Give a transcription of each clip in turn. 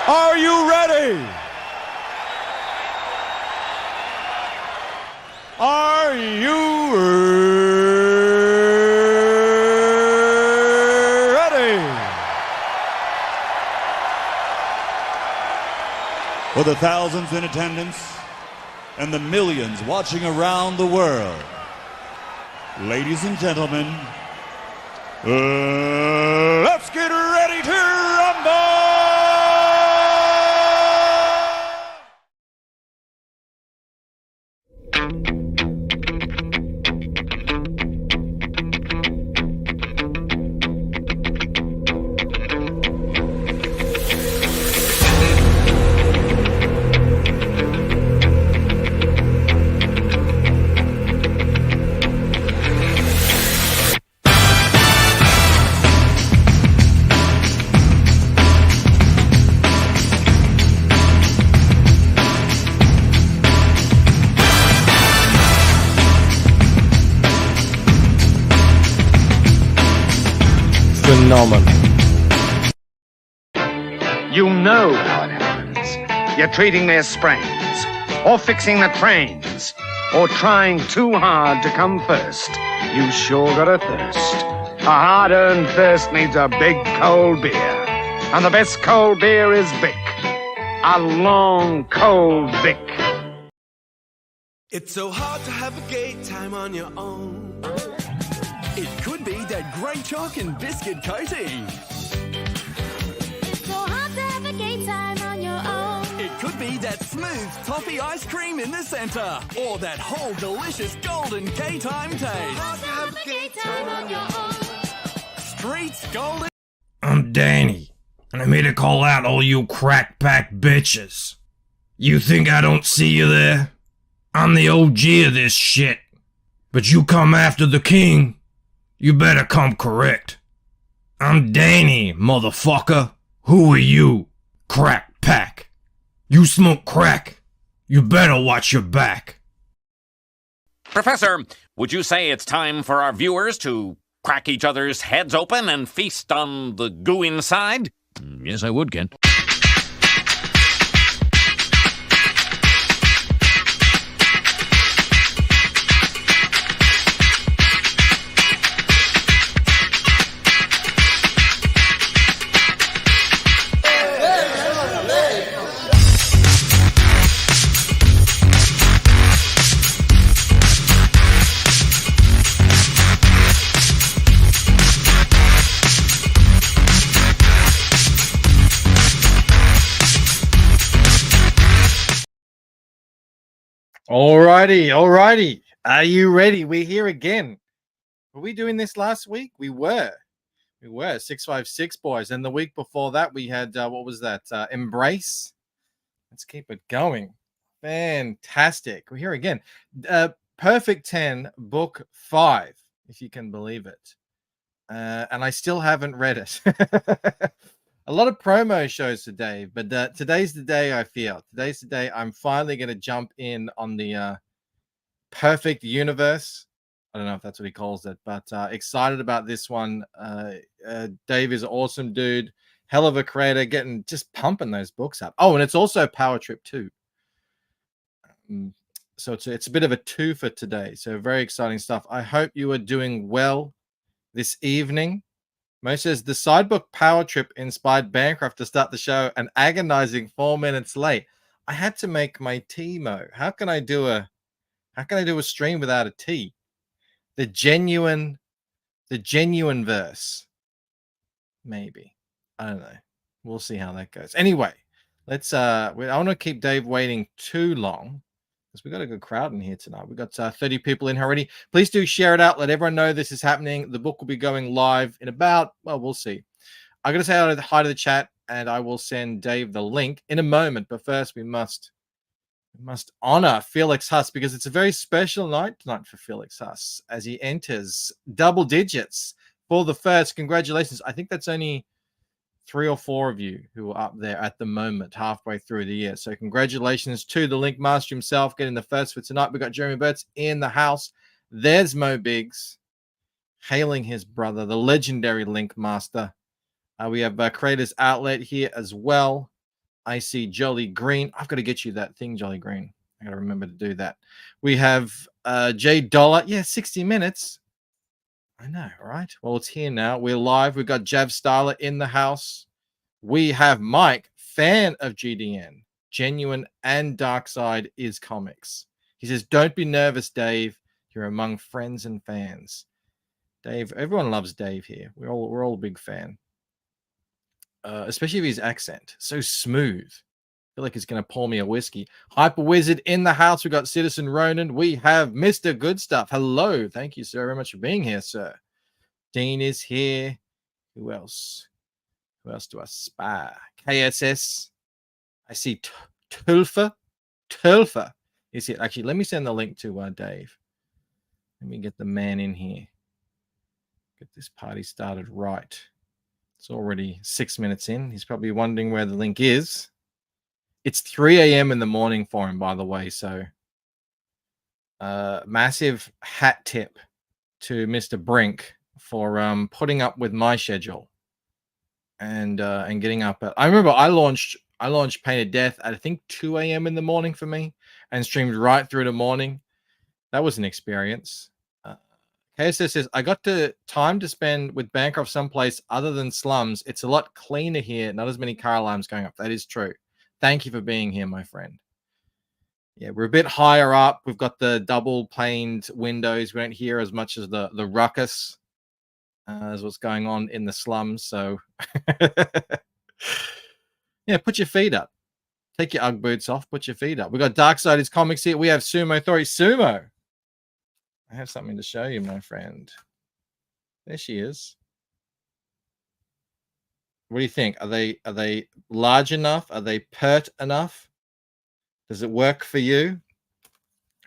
Are you ready? Are you ready? For the thousands in attendance and the millions watching around the world, ladies and gentlemen, let's get ready to rumble! Phenomenal. You know how it happens. You're treating their sprains, or fixing the trains, or trying too hard to come first. You sure got a thirst. A hard-earned thirst needs a big cold beer. And the best cold beer is Vic. A long, cold Vic. It's so hard to have a gay time on your own. It could be that great chalk and biscuit coating. It's so hard to have a gay time on your own. It could be that smooth toffee ice cream in the center. Or that whole delicious golden gay time taste. Hard to have a gay time on your own. Streets golden. I'm Danny, and I'm here to call out all you crack pack bitches. You think I don't see you there? I'm the OG of this shit. But you come after the king, you better come correct. I'm Danny, motherfucker. Who are you, crack pack? You smoke crack. You better watch your back. Professor, would you say it's time for our viewers to crack each other's heads open and feast on the goo inside? Yes, I would, Kent. Alrighty. Are you ready? We're here again. Were we doing this last week? We were 656 boys, and the week before that we had what was that? Embrace. Let's keep it going. Fantastic. We're here again. Perfect 10, book 5, if you can believe it. And I still haven't read it. A lot of promo shows today, but today's the day I feel. Today's the day I'm finally going to jump in on the perfect universe. I don't know if that's what he calls it, but excited about this one. Dave is an awesome dude. Hell of a creator, just pumping those books up. Oh, and it's also Powertrip too. So it's a bit of a two for today. So very exciting stuff. I hope you are doing well this evening. Mo says the sidebook Powertrip inspired Bancroft to start the show, an agonizing 4 minutes late. I had to make my tea, Mo. How can I do a stream without a tea? The genuine verse. Maybe. I don't know. We'll see how that goes. Anyway, let's I want to keep Dave waiting too long, because we got a good crowd in here tonight. We've got 30 people in already. Please do share it out. Let everyone know this is happening. The book will be going live in about, well, we'll see. I'm going to say hi to the chat, and I will send Dave the link in a moment. But first, we must honor Felix Huss, because it's a very special night tonight for Felix Huss as he enters double digits for the first. Congratulations. I think that's only 3 or 4 of you who are up there at the moment, halfway through the year. So congratulations to the Link Master himself getting the first for tonight. We've got Jeremy Burtz in the house. There's Mo Biggs hailing his brother, the legendary Link Master. We have Creators Outlet here as well. I see Jolly Green. I've got to get you that thing, Jolly Green. I got to remember to do that. We have J Dollar. Yeah, 60 minutes. I know, right? Well, it's here now. We're live. We've got Jav Styler in the house. We have Mike, fan of GDN. Genuine and Dark Side is comics. He says, don't be nervous, Dave. You're among friends and fans. Dave, everyone loves Dave here. We're all a big fan. Especially of his accent. So smooth. I feel like he's going to pour me a whiskey. Hyper Wizard in the house. We've got Citizen Ronan. We have Mr. Good Stuff. Hello. Thank you, sir, very much for being here, sir. Dean is here. Who else? Who else do I spy? KSS. I see Tulfa. Tulfa is here. Actually, let me send the link to Dave. Let me get the man in here. Get this party started right. It's already 6 minutes in. He's probably wondering where the link is. It's 3 a.m. in the morning for him, by the way. So, massive hat tip to Mr. Brink for putting up with my schedule and getting up. I remember I launched Painted Death at I think 2 a.m. in the morning for me and streamed right through the morning. That was an experience. KSS says, I got the time to spend with Bancroft someplace other than slums. It's a lot cleaner here. Not as many car alarms going up. That is true. Thank you for being here, my friend. Yeah, we're a bit higher up. We've got the double paned windows. We don't hear as much as the ruckus as what's going on in the slums. So, yeah, put your feet up. Take your Ugg boots off. Put your feet up. We've got Darksiders Comics here. We have Sumo Thori. Sumo. I have something to show you, my friend. There she is. What do you think? Are they large enough? Are they pert enough? Does it work for you?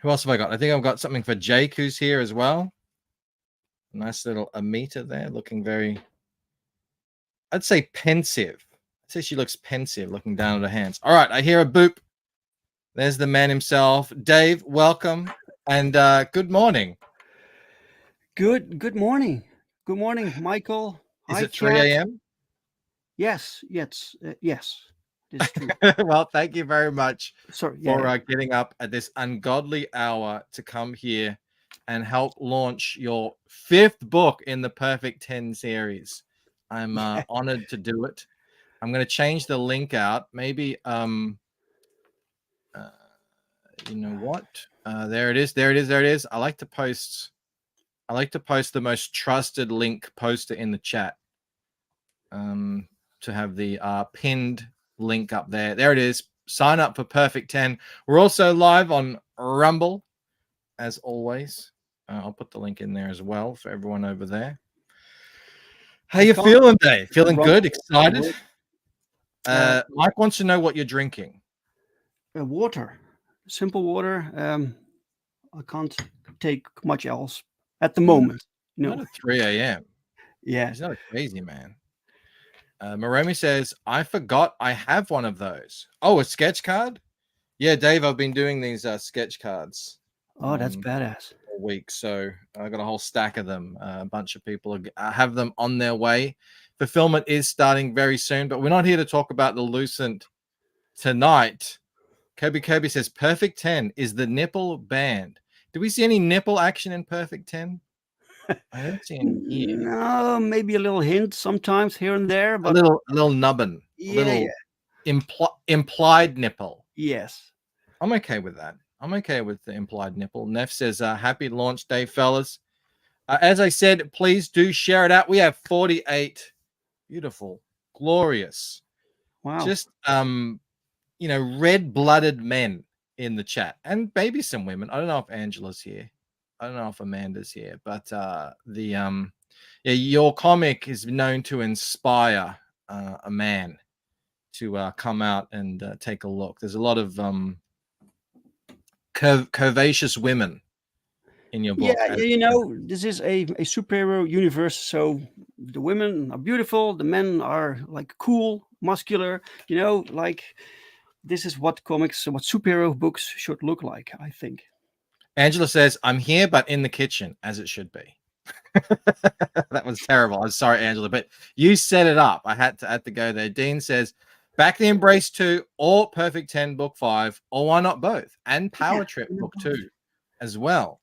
Who else have I got? I think I've got something for Jake, who's here as well. Nice little Amita there, looking very, I'd say pensive. I'd say she looks pensive, looking down at her hands. All right, I hear a boop. There's the man himself. Dave, welcome. And good morning. Good morning. Good morning, Michael. Is Hi, it 3 chat. a.m.? Yes. Yes. This is true. Well, thank you very much Sorry. for Yeah. getting up at this ungodly hour to come here and help launch your 5th book in the Perfect 10 series. I'm honored to do it. I'm going to change the link out. Maybe you know what? There it is. I like to post the most trusted link poster in the chat. To have the pinned link up there. There it is. Sign up for Perfect 10. We're also live on Rumble, as always. I'll put the link in there as well for everyone over there. How you feeling, Dave? Feeling good? Excited? Mike wants to know what you're drinking. Water. Simple water. I can't take much else at the moment. Not at 3 a.m. Yeah. He's not a crazy man. Moromi says, I forgot I have one of those. Oh, a sketch card? Yeah, Dave, I've been doing these sketch cards. Oh, that's badass. A week, so I got a whole stack of them. A bunch of people have them on their way. Fulfillment is starting very soon, but we're not here to talk about the Lucent tonight. Kirby says, Perfect 10 is the nipple banned. Do we see any nipple action in Perfect 10? I don't see any here. No, maybe a little hint sometimes here and there, but a little nubbin, implied nipple. Yes, I'm okay with that. I'm okay with the implied nipple. Neff says, happy launch day, fellas. As I said, please do share it out. We have 48 beautiful, glorious, wow, just red-blooded men in the chat, and maybe some women. I don't know if Angela's here. I don't know if Amanda's here, but your comic is known to inspire a man to come out and take a look. There's a lot of curvaceous women in your book. Yeah, this is a superhero universe, so the women are beautiful, the men are like cool, muscular. Like this is what superhero books should look like, I think. Angela says, I'm here, but in the kitchen, as it should be. That was terrible. I'm sorry, Angela, but you set it up. I had to go there. Dean says, Back the Embrace 2 or Perfect 10 Book 5, or why not both? And Powertrip Book 2 as well.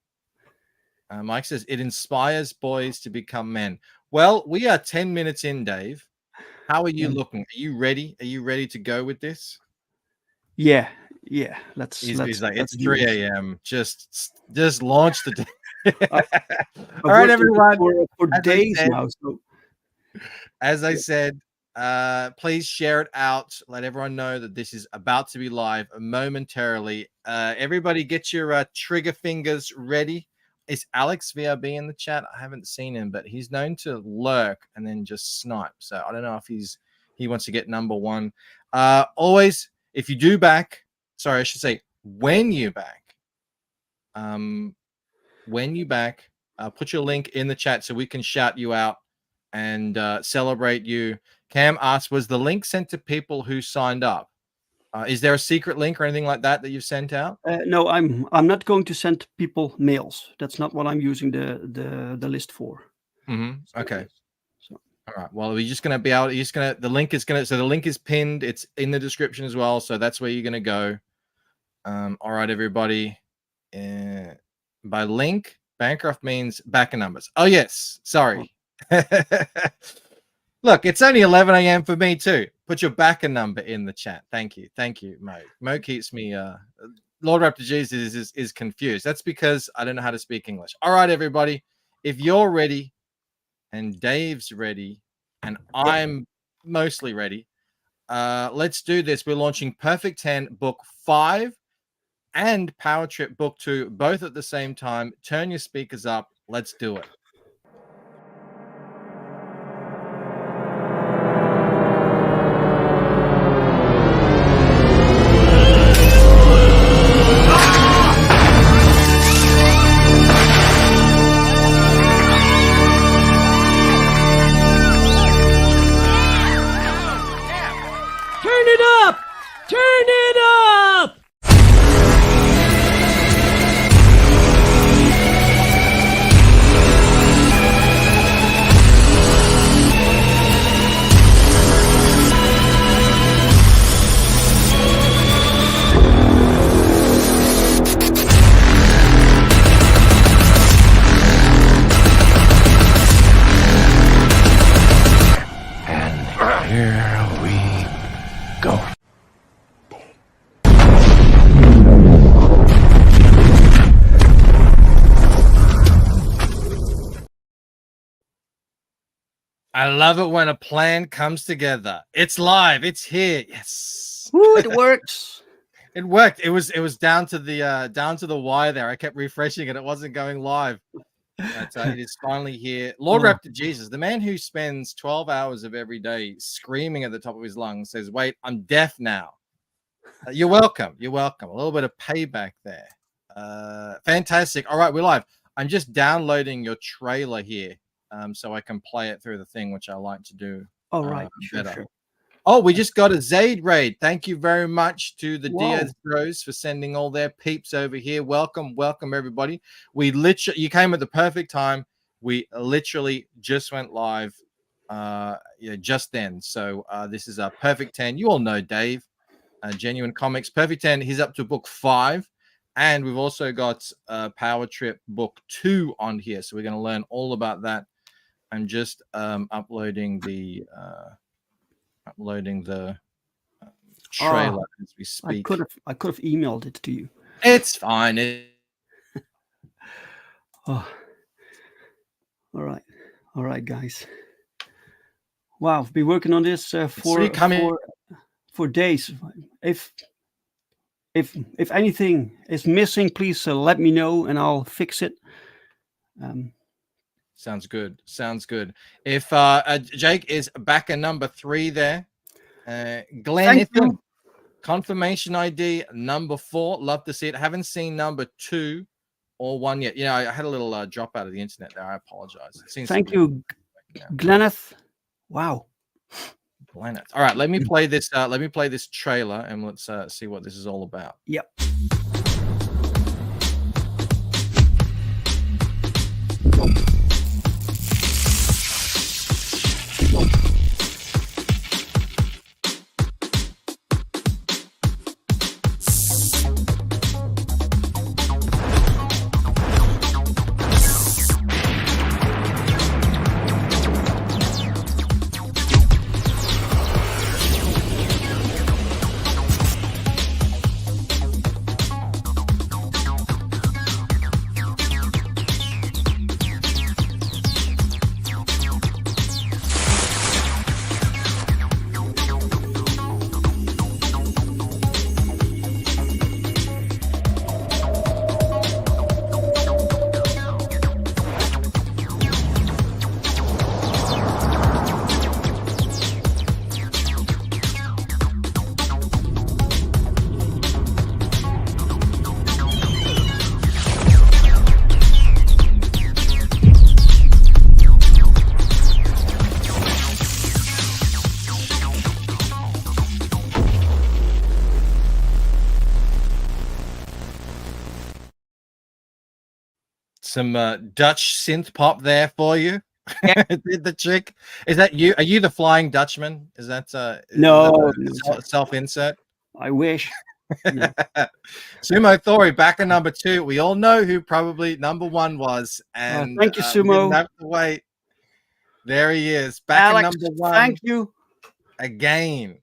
Mike says, it inspires boys to become men. Well, we are 10 minutes in, Dave. How are you looking? Are you ready? Are you ready to go with this? Yeah. Let's like, it's do 3 this. a.m. Just launch the day. I've All right, worked everyone. for days now. So As I said, please share it out. Let everyone know that this is about to be live momentarily. Everybody get your trigger fingers ready. Is Alex VRB in the chat? I haven't seen him, but he's known to lurk and then just snipe. So I don't know if he wants to get number one. Always, if you do back, sorry, I should say when you back, put your link in the chat so we can shout you out and celebrate you. Cam asks, was the link sent to people who signed up? Is there a secret link or anything like that you've sent out? no, I'm not going to send people mails. That's not what I'm using the list for. Okay. So. All right. Well, we're just gonna be able. The link is pinned. It's in the description as well. So that's where you're gonna go. All right, everybody. By link, Bancroft means backer numbers. Oh yes. Sorry. Look, it's only 11 a.m. for me too. Put your backer number in the chat. Thank you, Mo. Mo keeps me. Lord Raptor Jesus is confused. That's because I don't know how to speak English. All right, everybody. If you're ready, and Dave's ready, and I'm mostly ready, let's do this. We're launching Perfect 10 Book 5 and Powertrip Book 2, both at the same time. Turn your speakers up. Let's do it. I love it when a plan comes together. It's live. It's here. Yes. Ooh, it works. It worked. It was down to the wire there. I kept refreshing it. It wasn't going live. But it is finally here. Lord Raptor Jesus, the man who spends 12 hours of every day screaming at the top of his lungs, says, "Wait, I'm deaf now." You're welcome. You're welcome. A little bit of payback there. Fantastic. All right, we're live. I'm just downloading your trailer here. So I can play it through the thing, which I like to do. All right, better. sure. Oh, we just got a Zaid raid. Thank you very much to the Diaz Bros for sending all their peeps over here. Welcome, everybody. You came at the perfect time. We literally just went live, just then. So this is our Perfect 10. You all know Dave, Genuine Comics. Perfect 10. He's up to book 5. And we've also got Powertrip book 2 on here. So we're going to learn all about that. I'm just uploading the trailer as we speak. I could have emailed it to you. It's fine. All right, guys. Wow, I've been working on this for days. If anything is missing, please let me know and I'll fix it. Sounds good. If Jake is backer number 3 there, Glenn, confirmation ID number 4. Love to see it. Haven't seen number 2 or 1 yet. I had a little drop out of the internet there. I apologize. Thank you, Glenneth. Wow. Glenneth. All right, let me play this. Let me play this trailer and let's see what this is all about. Yep. Some Dutch synth pop there for you. Yeah. Did the chick? Is that you? Are you the Flying Dutchman? Is that No, self-insert? I wish. No. Sumo Thori back in number 2. We all know who probably number 1 was, and thank you, we didn't Sumo. have to wait. There he is, back Alex, in number 1. thank you. Again.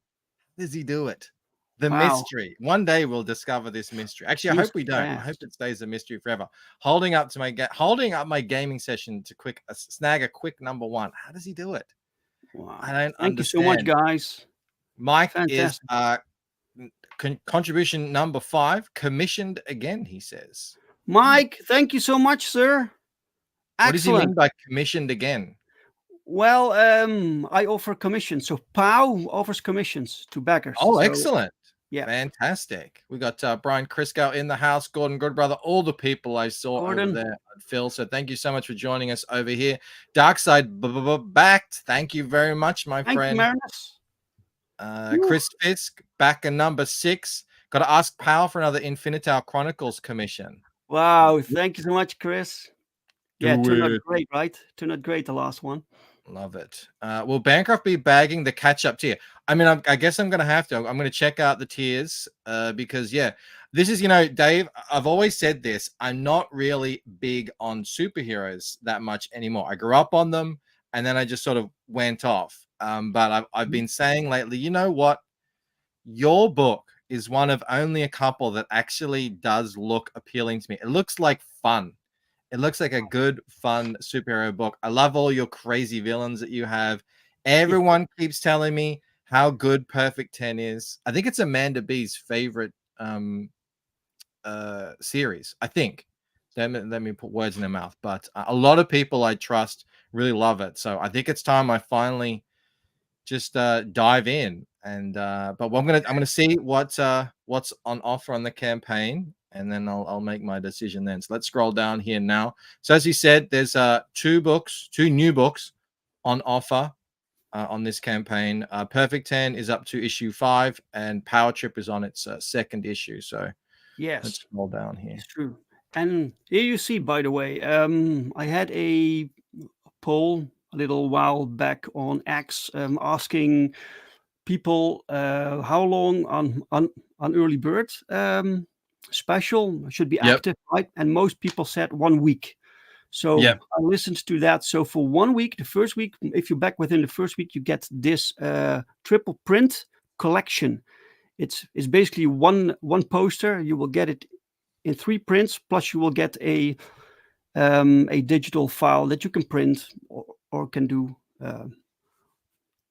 How does he do it? The Wow. mystery. One day we'll discover this mystery. Actually, I Seems hope we don't. I fast. hope it stays a mystery forever. Holding up my gaming session to snag a quick number 1. How does he do it? Wow. I don't Thank understand. you so much, guys. Mike Fantastic. is contribution number 5, commissioned again, he says. Mike, thank you so much, sir. What does he mean Excellent. by commissioned again? Well, I offer commissions. So POW offers commissions to backers. Oh, So, excellent. yeah. Fantastic. We got Brian Crisco in the house, Gordon Goodbrother, all the people I saw Gordon. over there, Phil. So thank you so much for joining us over here. Darkside backed. Thank you very much, my Thank friend. you, Marinus. Chris Fisk back in number 6. Got to ask Powell for another Infinital Chronicles commission. Wow, thank you so much, Chris. Yeah, Do turned out it. great, right? Turned out great, the last one. Love it. Will Bancroft be bagging the catch-up tier? I mean, I guess I'm going to have to. I'm going to check out the tiers because, yeah, this is, Dave, I've always said this. I'm not really big on superheroes that much anymore. I grew up on them, and then I just sort of went off. But I've been saying lately, you know what? Your book is one of only a couple that actually does look appealing to me. It looks like fun. It looks like a good, fun superhero book. I love all your crazy villains that you have. Everyone keeps telling me how good Perfect 10 is. I think it's Amanda B's favorite series, I think. Let me put words in their mouth. But a lot of people I trust really love it. So I think it's time I finally just dive in. And but I'm gonna see what's on offer on the campaign, and then I'll make my decision then. So let's scroll down here now. So as you said, there's 2 new books on offer on this campaign. Perfect 10 is up to issue 5, and Powertrip is on its 2nd issue. So Yes, let's scroll down here. it's true. And here you see, by the way, I had a poll a little while back on X asking people how long on early bird special should be Yep. active, right? And most people said 1 week. So Yep. I listened to that. So for 1 week, the first week, if you're back within the first week, you get this triple print collection. It's basically one poster. You will get it in 3 prints, plus you will get a digital file that you can print or can do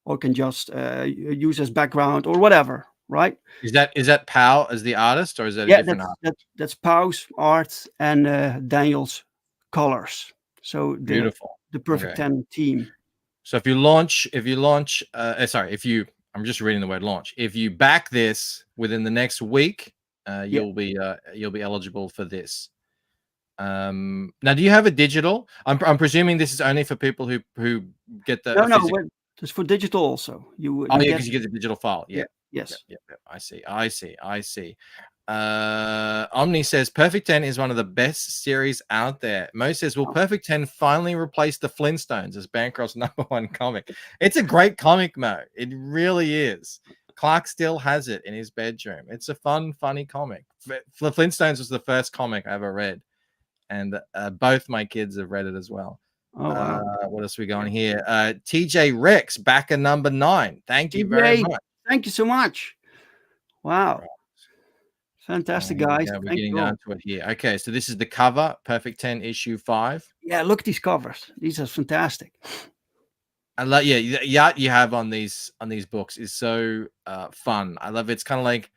or can just use as background or whatever, right? Is that Pow as the artist, or is that a Yeah, different art? that's Pau's art and Daniel's colors. So Beautiful. the Perfect Okay. 10 team. So if you launch, I'm just reading the word launch. If you back this within the next week, you'll be eligible for this. Now, do you have a digital? I'm presuming this is only for people who get the No, physical. it's for digital also. You Because you get the digital file. Yeah. Yes. Yep. I see. Omni says Perfect 10 is one of the best series out there. Mo says, will Perfect 10 finally replace the Flintstones as Bancroft's number 1 comic? It's a great comic, Mo. It really is. Clark still has it in his bedroom. It's a funny comic. The Flintstones was the first comic I ever read, and both my kids have read it as well. Oh, wow. What else we got on here? TJ Rex back at number 9. Thank you very much. Thank you so much. Wow. Right. Fantastic, guys. We're Thank getting you all. down to it here. Okay, so this is the cover, Perfect 10 issue 5. Yeah, look at these covers. These are fantastic. I love you have on these books is so fun. I love it. It's kind of like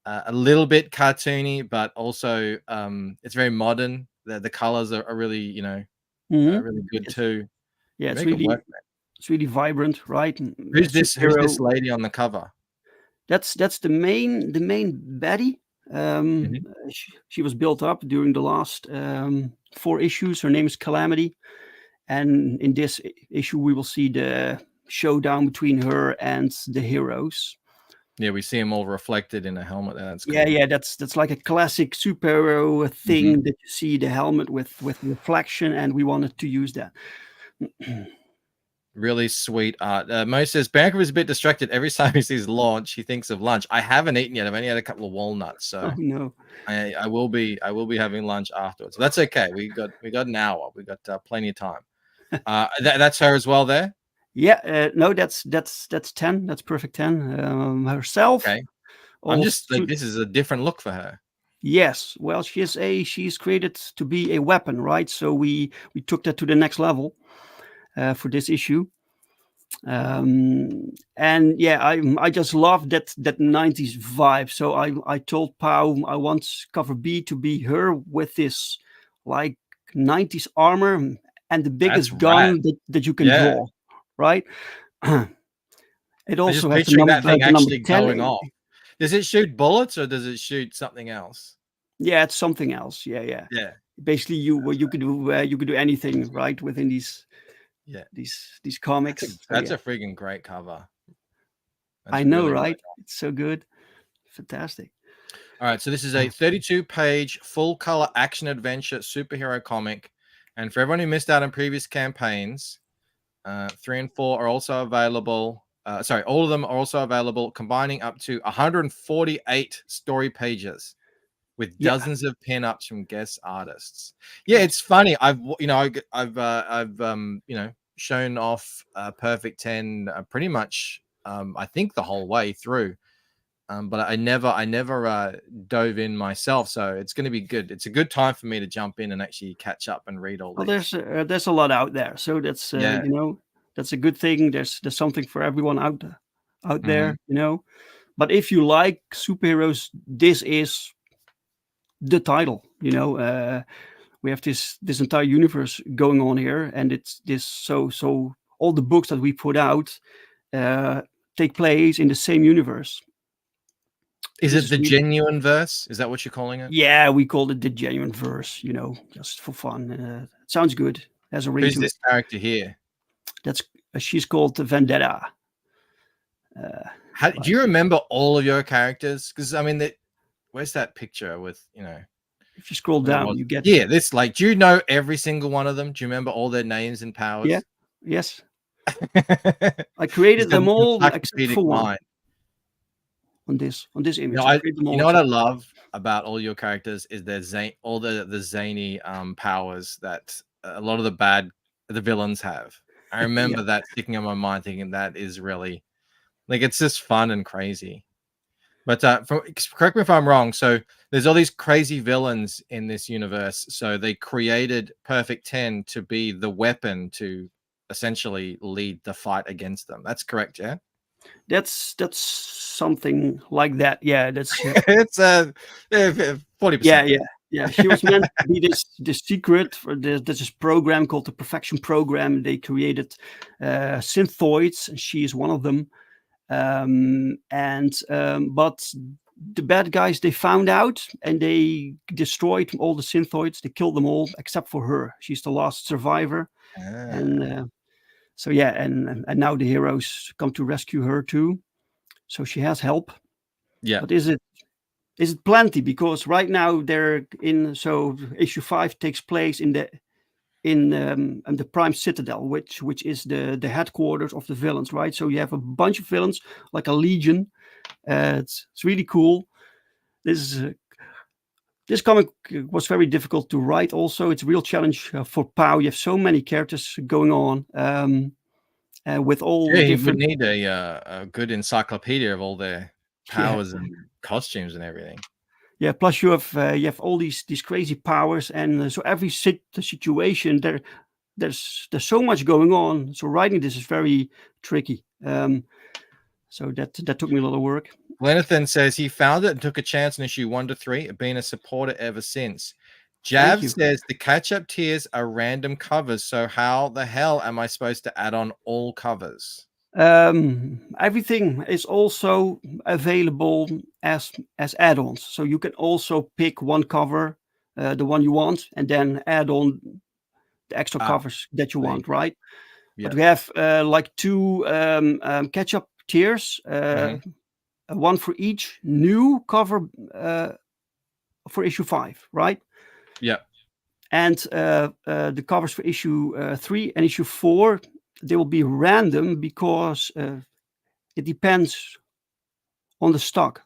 a little bit cartoony, but also it's very modern. The colors are really really good too. Yeah, it's Make it work, it's really vibrant, right? Who's this lady on the cover? That's the main baddie. She was built up during the last 4 issues. Her name is Calamity, and in this issue we will see the showdown between her and the heroes. Yeah, we see them all reflected in a helmet. That's cool. Yeah, that's like a classic superhero thing that you see the helmet with reflection, and we wanted to use that. Really sweet art. Mo says Banker is a bit distracted every time he sees launch. He thinks of lunch. I haven't eaten yet. I've only had a couple of walnuts, so Oh no. I will be having lunch afterwards. That's okay. We got an hour. We got plenty of time. That's her as well there. Yeah, no, that's 10. That's perfect 10. Herself. Okay. I'm just like, this is a different look for her. Yes. Well, she's created to be a weapon, right? So we took that to the next level for this issue. And yeah, I just love that 90s vibe. So I told Pau I want cover B to be her with this like 90s armor and the biggest gun that you can draw, right? It also has that thing actually 10. going off. Does it shoot bullets or does it shoot something else? Yeah, it's something else. Yeah. Basically, you could do anything, right, within these comics. That's a freaking great cover. I know, right? It's so good. Fantastic. All right, so this is a 32-page full-color action-adventure superhero comic. And for everyone who missed out on previous campaigns, 3 and 4 are also available. All of them are also available, combining up to 148 story pages with dozens of pin-ups from guest artists. Yeah, it's funny. I've shown off Perfect 10 pretty much I think the whole way through. But I never dove in myself, so it's going to be good. It's a good time for me to jump in and actually catch up and read all. Well, there's a lot out there, so that's that's a good thing. There's something for everyone out there, But if you like superheroes, this is the title. We have this entire universe going on here, and it's this. So all the books that we put out take place in the same universe. Is it the genuine verse? Is that what you're calling it? Yeah, we called it the genuine verse, just for fun. It sounds good. As a ring. Who's this character here? She's called Vendetta. Do you remember all of your characters? Because I mean, where's that picture with If you scroll down, you get this. Like, do you know every single one of them? Do you remember all their names and powers? Yeah. Yes. I created them all except for one. On this image. You know what I love about all your characters is their the zany powers that a lot of the villains have. I remember that sticking on my mind, thinking that is really like, it's just fun and crazy. But correct me if I'm wrong. So there's all these crazy villains in this universe. So they created Perfect 10 to be the weapon to essentially lead the fight against them. That's correct, yeah? That's something like that. Yeah, that's it's 40%. Yeah. She was meant to be this secret for there's this program called the Perfection Program. They created synthoids, and she is one of them. But the bad guys, they found out and they destroyed all the synthoids. They killed them all except for her. She's the last survivor. And so and now the heroes come to rescue her too. So she has help. Yeah. But is it plenty? Because right now they're in. So issue 5 takes place in the Prime Citadel, which is the headquarters of the villains, right? So you have a bunch of villains, like a legion. It's really cool. This comic was very difficult to write. Also, it's a real challenge for Pau. You have so many characters going on, with all different. You would need a good encyclopedia of all their powers and costumes and everything. Yeah. Plus, you have all these crazy powers, and so every situation there's so much going on. So writing this is very tricky. So that took me a lot of work. Glenathan says he found it and took a chance in issue 1 to 3. Been a supporter ever since. Jav says the catch-up tiers are random covers. So how the hell am I supposed to add on all covers? Everything is also available as add-ons. So you can also pick one cover, the one you want, and then add on the extra covers that you want, right? Yeah. But we have like 2 catch-up tiers. one for each new cover for issue 5, right? Yeah. And the covers for issue 3 and issue 4, they will be random because it depends on the stock.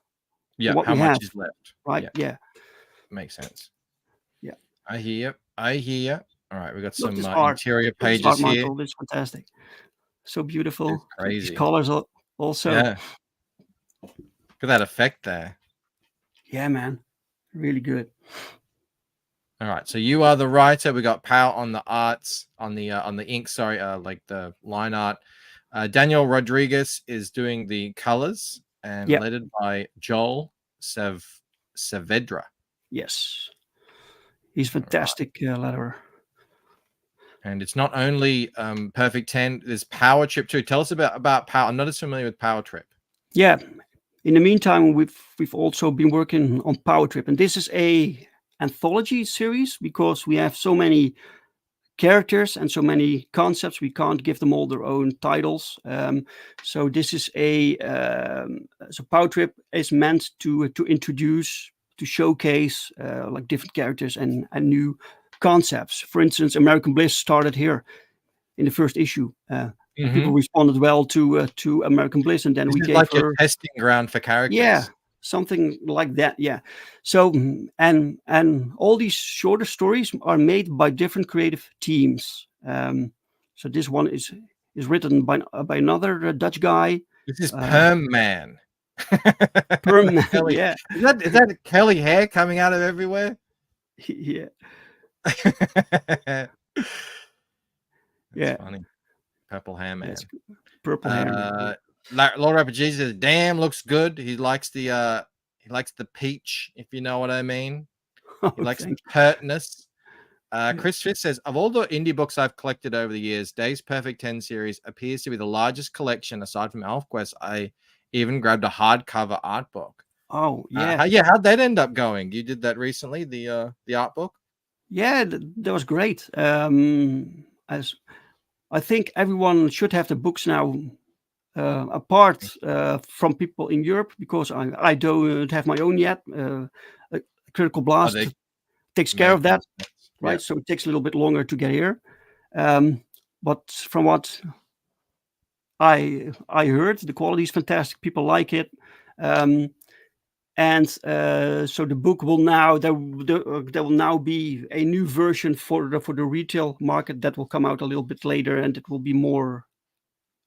Yeah. What How we much have, is left? right? Yeah. Makes sense. Yeah. I hear. All right, we got Look, some this art. interior Look, this pages art, here. Michael. This is fantastic. So beautiful. It's Look, these crazy. colors also. Yeah. Look at that effect there. Yeah, man. Really good. All right, so you are the writer. We got Pal on the arts, on the ink. Sorry, like the line art. Daniel Rodriguez is doing the colors, and Yep. lettered by Joel Saavedra. Yes. He's fantastic letterer. And it's not only Perfect 10. There's Powertrip too. Tell us about Power. I'm not as familiar with Powertrip. Yeah. In the meantime, we've also been working on Powertrip, and this is a anthology series because we have so many characters and so many concepts. We can't give them all their own titles. So this is so Powertrip is meant to introduce, to showcase like different characters and new concepts. For instance, American Bliss started here in the first issue. People responded well to American Bliss, and then we gave like her a testing ground for characters. Yeah, something like that. Yeah. So and all these shorter stories are made by different creative teams. So this one is written by another Dutch guy. This is Perm Man. Perm Man. Curly. Yeah. Is that curly hair coming out of everywhere? Yeah. That's funny. Purple hair man. Purple hair. Lord Rapper Jesus says, "Damn, looks good." He likes the peach, if you know what I mean. He likes the pertness. Chris Fitz says, "Of all the indie books I've collected over the years, Dave's Perfect 10 series appears to be the largest collection aside from ElfQuest. I even grabbed a hardcover art book." Oh yeah. How'd that end up going? You did that recently, the art book? Yeah, that was great. As I think everyone should have the books now, apart from people in Europe, because I don't have my own yet. Critical Blast takes care of that, right? Yeah. So it takes a little bit longer to get here. But from what I heard, the quality is fantastic. People like it. And so the book will now there will now be a new version for the retail market that will come out a little bit later, and it will be more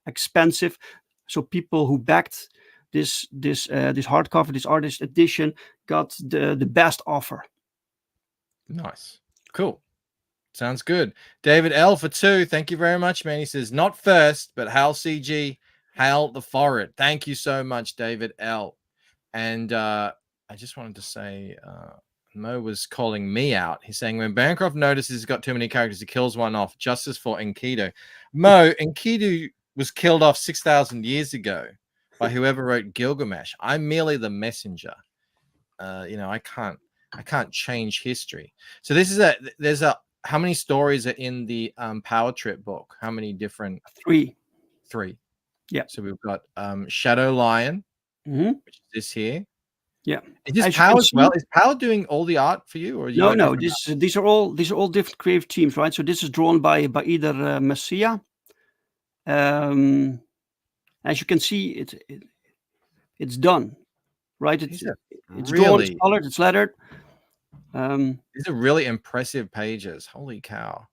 expensive. So people who backed this hardcover, this artist edition, got the best offer. Nice, cool, sounds good. David L for 2. Thank you very much, man. He says not first, but Hal CG, Hal the Forward. Thank you so much, David L. And I just wanted to say, Mo was calling me out. He's saying when Bancroft notices he's got too many characters, he kills one off. Justice for Enkidu. Mo, Enkidu was killed off 6,000 years ago by whoever wrote Gilgamesh. I'm merely the messenger. I can't change history. So there's how many stories are in the Powertrip book? How many different? 3. Yeah. So we've got Shadow Lion. Which is this here. Yeah. Is this Power as well? Is Power doing all the art for you, or no? These are all different creative teams, right? So this is drawn by either Messiah. As you can see, it's done, right? It's drawn, it's colored, it's lettered. These are really impressive pages. Holy cow!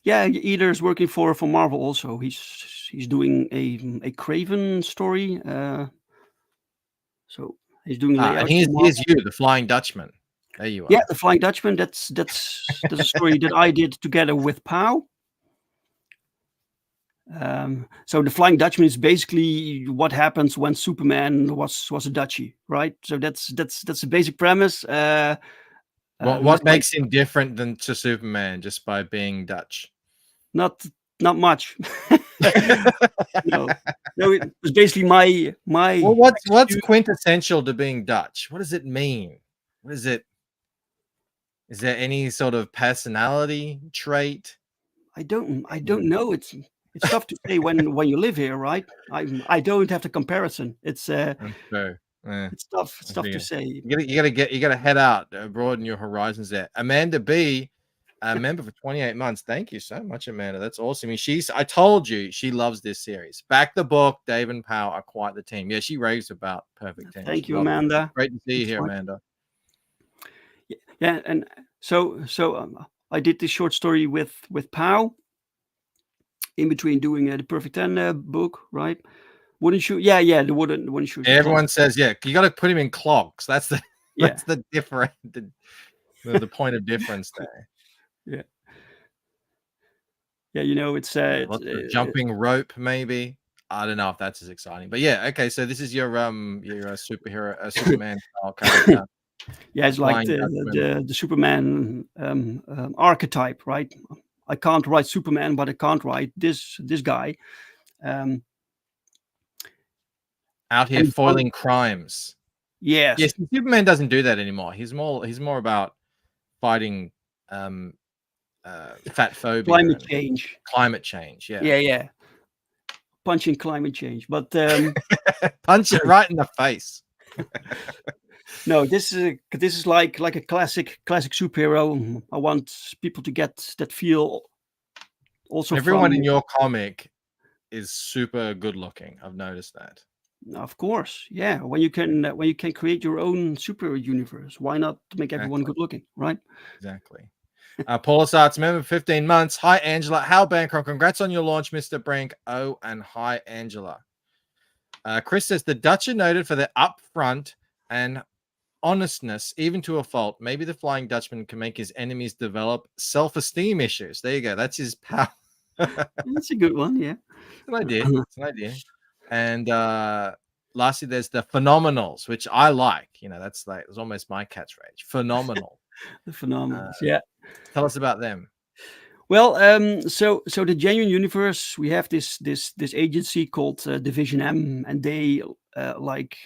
Yeah, Eder is working for Marvel also. He's doing a Craven story. So he's doing and here's you, the Flying Dutchman. There you are. Yeah, the Flying Dutchman. That's a story that I did together with Pow. So the Flying Dutchman is basically what happens when Superman was a Dutchie, right? So that's the basic premise. What makes him different than to Superman just by being Dutch? Not much. No, it was basically my. Well, what's quintessential to being Dutch? What does it mean? What is it? Is there any sort of personality trait? I don't know. it's tough to say when you live here, right? I don't have the comparison. It's True. Yeah. it's tough. It's tough Yeah. to say. You gotta head out, broaden your horizons there. Amanda B, a member for 28 months. Thank you so much, Amanda. That's awesome. I mean, I told you she loves this series. Back the book. Dave and Pow are quite the team. Yeah, she raves about Perfect Team. Thank She you, loves it. Amanda. Great to see you It's here, fine. Amanda. Yeah, and so I did this short story with Pow in between doing the Perfect 10 book, right? Wooden shoe. Yeah, the wooden shoes. Everyone says, yeah, you got to put him in clogs. That's the Yeah. that's the different the point of difference there. Yeah. Yeah, it's Lots of jumping rope, maybe. I don't know if that's as exciting, but yeah, okay. So this is your superhero, Superman style character. yeah, it's like Flying Dutchman. the Superman archetype, right? I can't write Superman, but I can't write this guy. Out here and foiling crimes. Yes. Yes, Superman doesn't do that anymore. He's more about fighting fat phobia, climate change. Yeah. Yeah. Punching climate change, but punch it right in the face. No, this is like a classic superhero. I want people to get that feel. Also, everyone in your comic is super good looking. I've noticed that. Of course, yeah. When you can create your own superhero universe, why not make everyone good looking, right? Exactly. Paula Sart's member 15 months. Hi, Angela. Hal Bancroft. Congrats on your launch, Mr. Brink. Oh, and hi, Angela. Chris says the Dutch are noted for their upfront and honestness, even to a fault. Maybe the Flying Dutchman can make his enemies develop self-esteem issues. There you go. That's his power. That's a good one. Yeah. It's an idea. And lastly, there's the Phenomenals, which I like. That's it's almost my catchphrase. Phenomenal. The Phenomenals. Yeah. Tell us about them. Well, so the Genuine Universe, we have this agency called Division M, and they look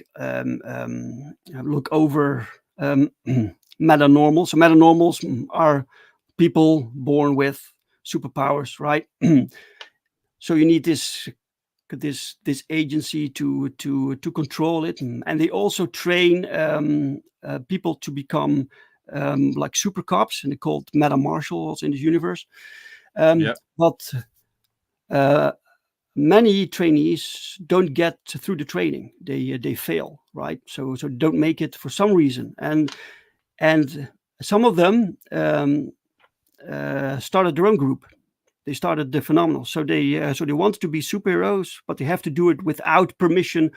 over metanormals. So metanormals are people born with superpowers, right? So you need this agency to control it, and they also train people to become like super cops, and they're called meta marshals in the universe. But many trainees don't get through the training. They fail, right? So don't make it for some reason, and some of them started their own group. They started the Phenomenal. So they want to be superheroes, but they have to do it without permission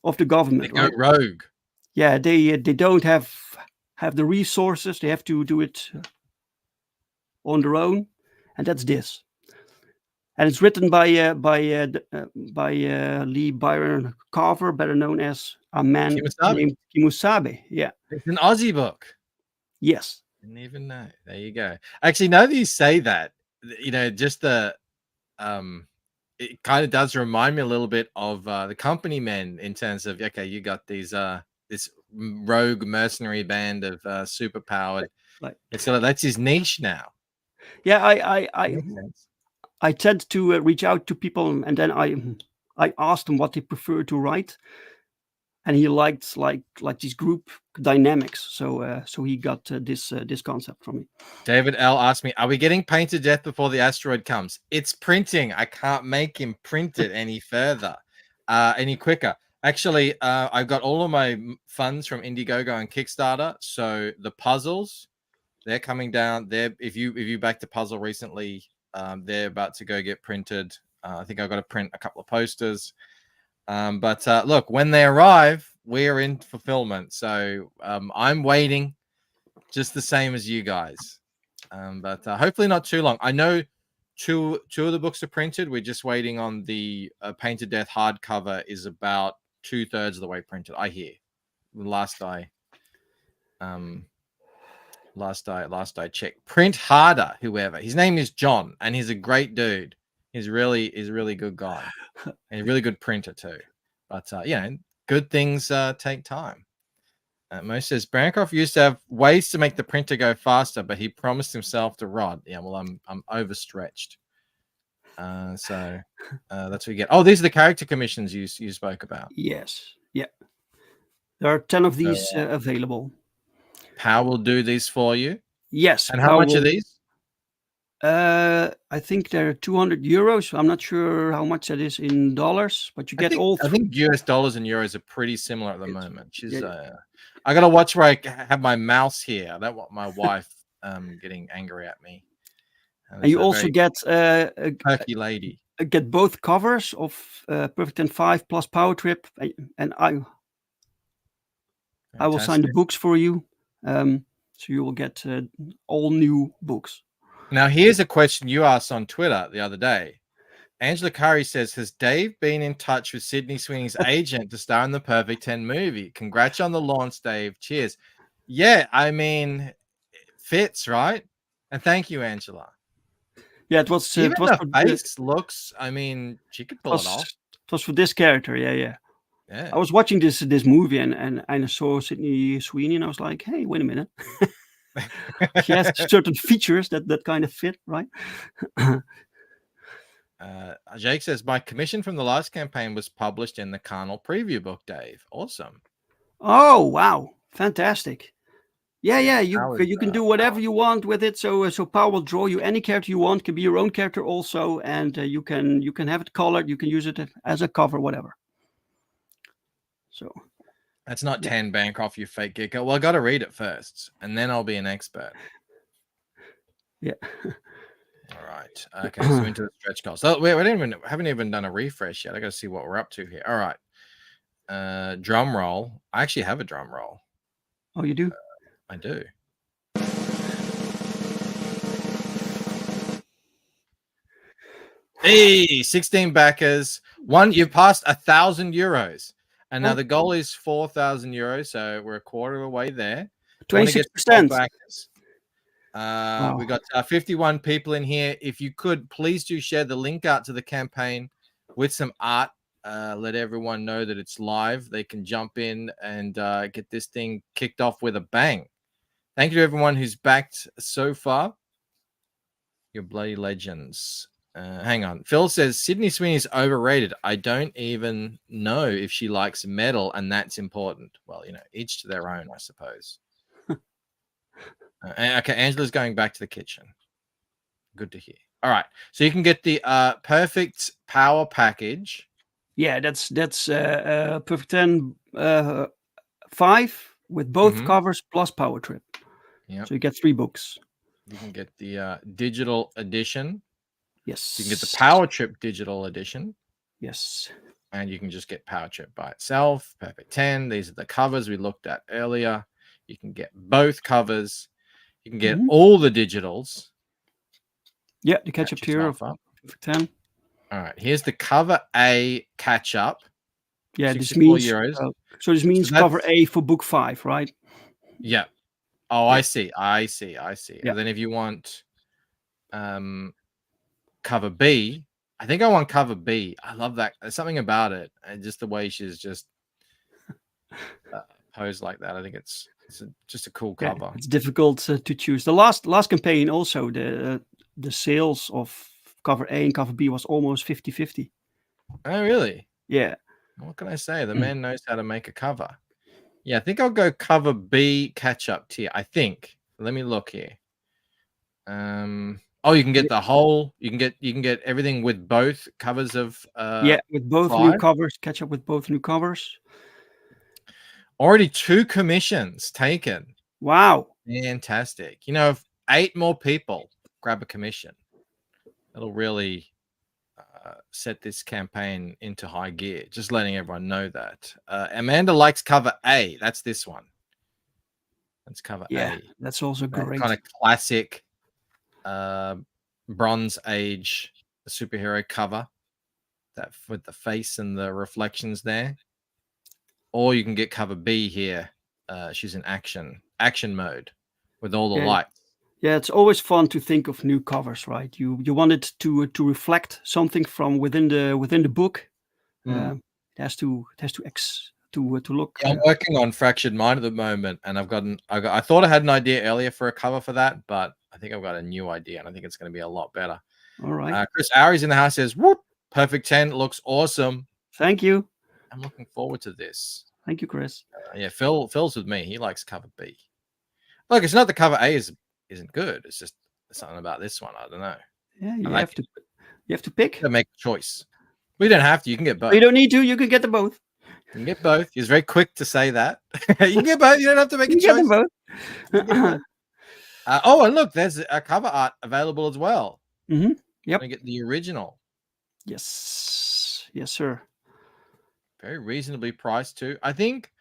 of the government. They go rogue. Yeah, they don't have the resources. They have to do it on their own, and that's this. And it's written by Lee Byron Carver, better known as a man named Kimusabe. Yeah, it's an Aussie book. Yes, didn't even know. There you go. Actually, now that you say that, just the it kind of does remind me a little bit of the Company Men in terms of you got these this rogue mercenary band of superpowered. So that's his niche now. Yeah, I tend to reach out to people, and then I asked them what they prefer to write, and he liked like these group dynamics. So he got this concept from me. David L asked me, "Are we getting Paint to Death before the asteroid comes?" It's printing. I can't make him print it any further, any quicker. Actually, I've got all of my funds from Indiegogo and Kickstarter. So the puzzles, they're coming down. If you backed a puzzle recently, they're about to go get printed. I think I've got to print a couple of posters. But look, when they arrive, we're in fulfillment. So I'm waiting just the same as you guys. But hopefully not too long. I know two of the books are printed. We're just waiting on the Paint to Death hardcover is about 2/3 of the way printed. I hear. Last I checked. Print harder, whoever. His name is John, and he's a great dude. He's a really good guy, and a really good printer too. But good things take time. Mo says Bancroft used to have ways to make the printer go faster, but he promised himself to Rod. Yeah, well, I'm overstretched. So that's what you get. Oh, these are the character commissions you spoke about. Yes. Yeah. There are 10 of these So, available. Power will do these for you. Yes. And how much are these? I think they're €200. I'm not sure how much that is in dollars, but you get all. I think US dollars and euros are pretty similar at the moment. She's yeah. I gotta watch where I have my mouse here. I don't want my wife getting angry at me. And you also get perky lady. Get both covers of Perfect 10 5 plus Powertrip, and I will sign the books for you. So you will get all new books. Now, here's a question you asked on Twitter the other day. Angela Curry says, has Dave been in touch with Sydney Sweeney's agent to star in the Perfect 10 movie? Congrats on the launch, Dave. Cheers. Yeah, I mean, it fits, right? And thank you, Angela. Yeah, it was. Even it was the face looks, I mean, she could pull it off. It was for this character, yeah. I was watching this movie and I saw Sydney Sweeney and I was like, hey, wait a minute. She has certain features that kind of fit, right? Jake says, my commission from the last campaign was published in the Carnal preview book, Dave. Awesome. Oh, wow. Fantastic. Yeah, you can do whatever you want with it. So Power will draw you any character you want. Can be your own character also, and you can have it colored. You can use it as a cover, whatever. So that's not 10 Bancroft, you fake geeko. Well, I got to read it first, and then I'll be an expert. Yeah. All right. Okay, so into the stretch goals. So we haven't even done a refresh yet. I got to see what we're up to here. All right. Drum roll. I actually have a drum roll. Oh, you do? I do. Hey, 16 backers. You passed €1,000. And now the goal is €4,000. So we're a quarter of the way there. 26%. Backers. We got 51 people in here. If you could, please do share the link out to the campaign with some art. Let everyone know that it's live. They can jump in and get this thing kicked off with a bang. Thank you to everyone who's backed so far. You're bloody legends. Hang on. Phil says Sydney Sweeney's overrated. I don't even know if she likes metal, and that's important. Well, each to their own, I suppose. Okay, Angela's going back to the kitchen. Good to hear. All right, so you can get the Perfect Power package. Yeah, that's Perfect 10 5 with both covers plus Powertrip. Yeah. So you get 3 books. You can get the digital edition. Yes. You can get the Powertrip digital edition. Yes. And you can just get Powertrip by itself. Perfect 10. These are the covers we looked at earlier. You can get both covers. You can get all the digitals. Yeah, the catch-up tier of Perfect 10. All right. Here's the cover A catch-up. Yeah, this means so this means cover A for book 5, right? Yeah. Oh, I see. Yeah. And then if you want cover B, I think I want cover B. I love that. There's something about it, and just the way she's just posed like that. I think it's just a cool cover. Yeah, it's difficult to choose. The last campaign also the sales of cover A and cover B was almost 50-50. Oh, really? Yeah. What can I say? The man knows how to make a cover. Yeah, I think I'll go cover B catch-up tier. I think. Let me look here. Oh, you can get the whole. You can get everything with both covers of. With both new covers. Catch up with both new covers. Already 2 commissions taken. Wow. Fantastic. If 8 more people grab a commission, it'll really set this campaign into high gear. Just letting everyone know that. Amanda likes cover A. That's this one. Let's cover A. That's also great. Kind of classic Bronze Age superhero cover. That with the face and the reflections there. Or you can get cover B here. She's in action mode with all the lights. Yeah, it's always fun to think of new covers, right? You want it to reflect something from within the book. It has to look. Yeah, I'm working on Fractured Mind at the moment, and I thought I had an idea earlier for a cover for that, but I think I've got a new idea, and I think it's going to be a lot better. All right. Chris Ari's in the house says, "Whoop! Perfect 10 looks awesome." Thank you. I'm looking forward to this. Thank you, Chris. Yeah, Phil's with me. He likes cover B. Look, it's not the cover A isn't good. It's just something about this one. I don't know. Yeah, I like you have to pick. You gotta make a choice. We don't have to. You can get both. You don't need to. You can get them both. You can get both. He's very quick to say that. You can get both. You don't have to make a You choice. can get them both. Oh, and look, there's a cover art available as well. Mm-hmm. Yep. I get the original. Yes. Yes, sir. Very reasonably priced too. I think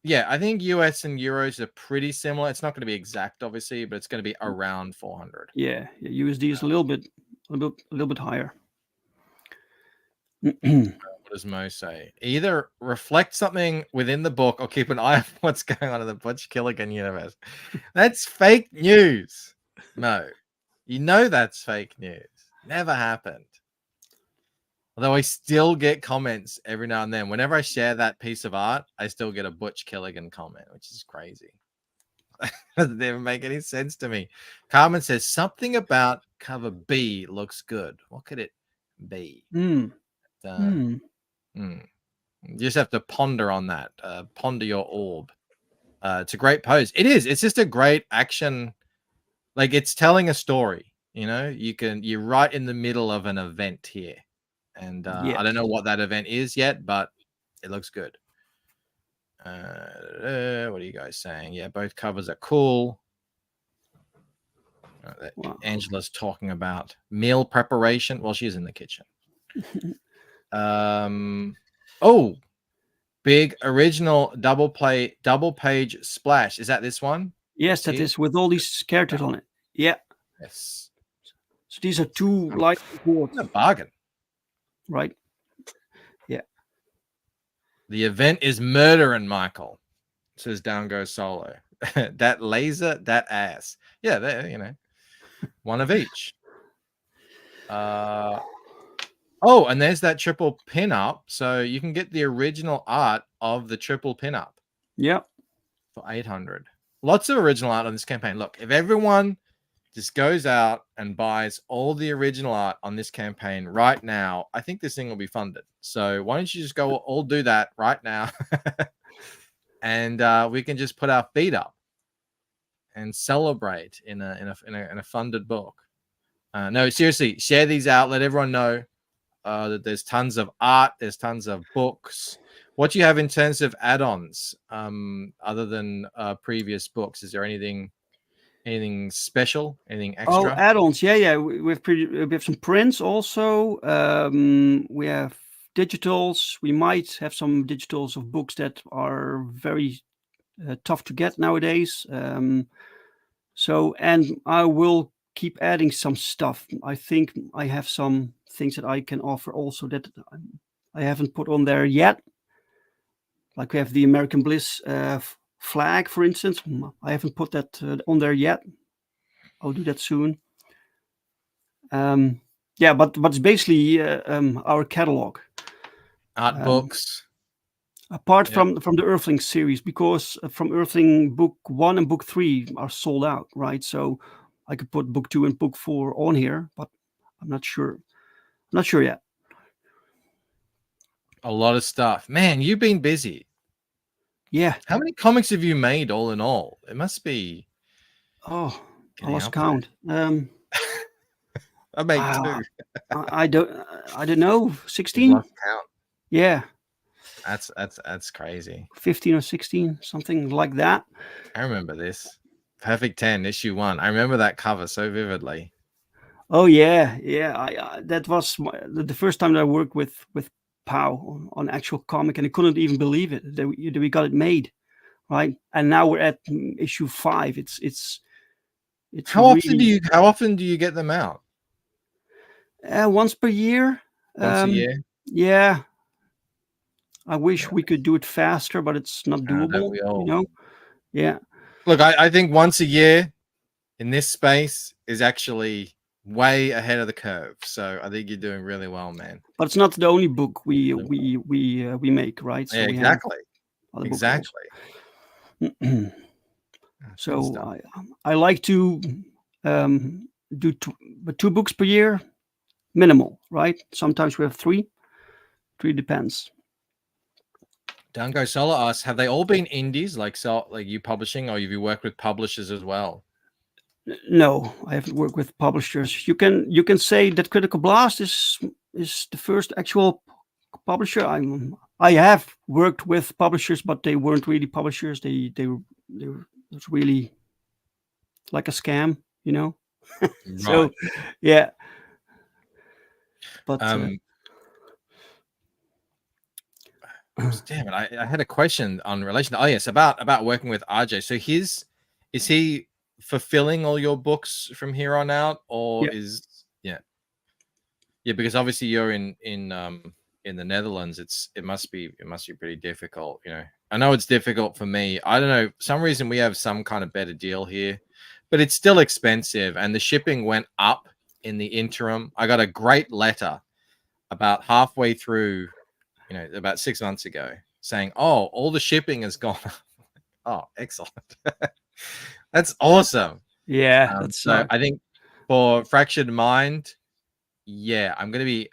US and euros are pretty similar. It's not going to be exact, obviously, but it's going to be around 400. Yeah. USD is a little bit higher. What does Mo say? Either reflect something within the book or keep an eye on what's going on in the Butch Killigan universe. That's fake news, Mo. You know that's fake news. Never happened. Although I still get comments every now and then. Whenever I share that piece of art, I still get a Butch Killigan comment, which is crazy. Doesn't even make any sense to me. Carmen says something about cover B looks good. What could it be? You just have to ponder on that. Ponder your orb. It's a great pose. It is. It's just a great action. Like it's telling a story. You know, you're right in the middle of an event here. And I don't know what that event is yet, but it looks good. What are you guys saying? Yeah, both covers are cool. Wow. Angela's talking about meal preparation. Well, she's in the kitchen. Oh, big original double page splash. Is that this one? Yes, that is with all these characters on it. Yeah. Yes. So these are two light boards. A bargain. Right. Yeah. The event is murdering Michael, says Down Goes Solo. That laser, that ass. Yeah, you know, one of each. Oh, and there's that triple pin-up. So you can get the original art of the triple pin-up. Yep. For 800. Lots of original art on this campaign. Look, if everyone just goes out and buys all the original art on this campaign right now, I think this thing will be funded. So why don't you just go all do that right now? And we can just put our feet up and celebrate in a funded book. No, seriously, share these out. Let everyone know that there's tons of art. There's tons of books. What do you have in terms of add-ons other than previous books? Is there anything special? Anything extra? Oh, add-ons. Yeah. We have some prints also. We have digitals. We might have some digitals of books that are very tough to get nowadays. So, and I will keep adding some stuff. I think I have some things that I can offer also that I haven't put on there yet. Like we have the American Bliss flag, for instance. I haven't put that on there yet. I'll do that soon. Yeah, but it's basically our catalog. Art books. Apart from the Earthling series, because from Earthling book 1 and book 3 are sold out, right? So I could put book 2 and book 4 on here, but I'm not sure. I'm not sure yet. A lot of stuff. Man, you've been busy. Yeah. How many comics have you made all in all? It must be. Oh, I lost count. I made 2. I don't know. 16? Lost count. Yeah. That's crazy. 15 or 16, something like that. I remember this. Perfect 10, issue 1. I remember that cover so vividly. Oh yeah. That was the first time that I worked with Pow on actual comic, and I couldn't even believe it that we got it made, right? And now we're at issue 5. It's how often do you get them out? Once per year. Once a year. Yeah. I wish we could do it faster, but it's not doable. You know? Yeah. Look, I think once a year in this space is actually way ahead of the curve. So I think you're doing really well, man. But it's not the only book we make, right? So yeah, exactly. So I like to do 2 books per year, minimal, right? Sometimes we have three. Three depends. Dango Solar asks, have they all been indies like you publishing, or have you worked with publishers as well? No, I haven't worked with publishers. You can say that Critical Blast is the first actual publisher. I have worked with publishers, but they weren't really publishers. They were it was really like a scam, you know. So, Right. yeah. But damn it, I had a question on relation. Oh yes, about working with RJ. So is he fulfilling all your books from here on out, or Yeah. because obviously you're in the Netherlands. It must be pretty difficult, you know. I know it's difficult for me. I don't know, for some reason we have some kind of better deal here, but it's still expensive, and the shipping went up in the interim. I got a great letter about halfway through, you know, about 6 months ago, saying, "Oh, all the shipping has gone up." Oh, excellent. That's awesome. Yeah, that's so I think for Fractured Mind, yeah, I'm gonna be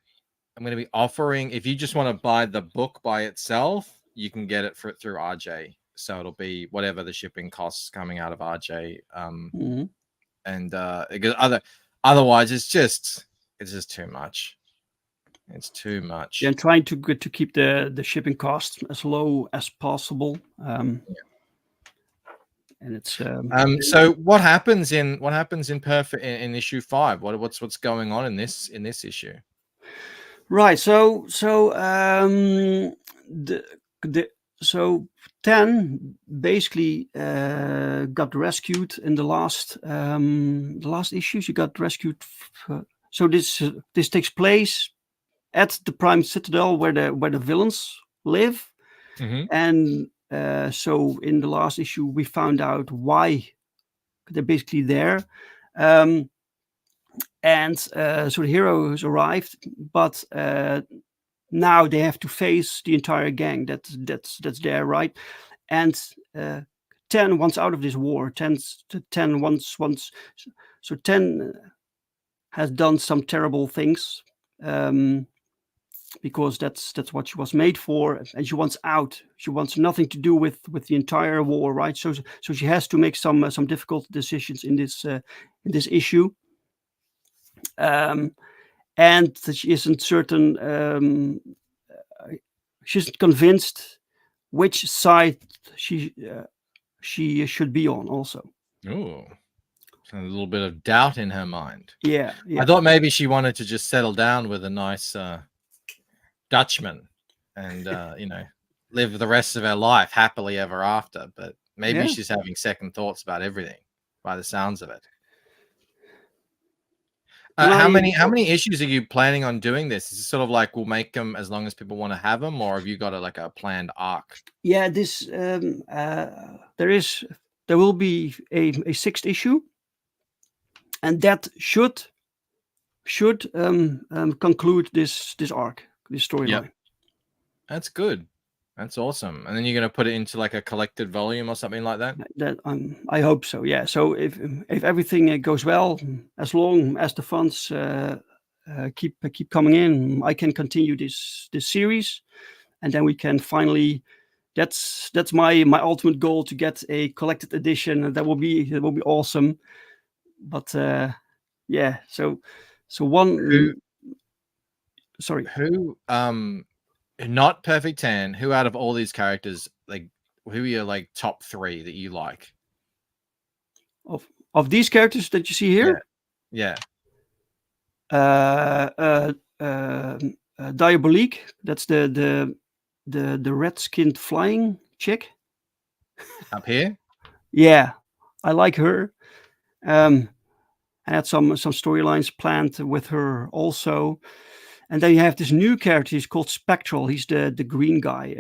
offering, if you just want to buy the book by itself, you can get it through RJ. So it'll be whatever the shipping costs coming out of RJ. And otherwise it's just too much. It's too much. Yeah, and trying to keep the shipping costs as low as possible. And it's so what happens in Perfect in issue 5? What's going on in this issue? Right. So 10 basically got rescued in the last issue. She got rescued. So this takes place at the Prime Citadel where the villains live, and so in the last issue we found out why they're basically there. And so the heroes arrived, but now they have to face the entire gang that's there, right? And 10 wants out of this war. 10 wants. So 10 has done some terrible things, because that's what she was made for, and she wants out. She wants nothing to do with the entire war, right? So she has to make some difficult decisions in this issue. And she isn't certain. She isn't convinced which side she should be on. Also, oh, a little bit of doubt in her mind. Yeah. I thought maybe she wanted to just settle down with a nice Dutchman and you know, live the rest of her life happily ever after. But maybe she's having second thoughts about everything, by the sounds of it. How many issues are you planning on doing this? Is it sort of like we'll make them as long as people want to have them, or have you got a planned arc? Yeah, this there will be a 6th issue, and that should conclude this arc, this storyline. Yep. That's good. That's awesome. And then you're going to put it into like a collected volume or something like that? I hope so, yeah. So if everything goes well, as long as the funds keep coming in, I can continue this series, and then we can finally. That's my ultimate goal, to get a collected edition. That will be awesome. But yeah, so one. Sorry. Who not Perfect 10, who out of all these characters, like, who are your like top 3 that you like? Of these characters that you see here? Yeah. Diabolique, that's the red-skinned flying chick. Up here? Yeah, I like her. I had some storylines planned with her also. And then you have this new character. He's called Spectral. He's the green guy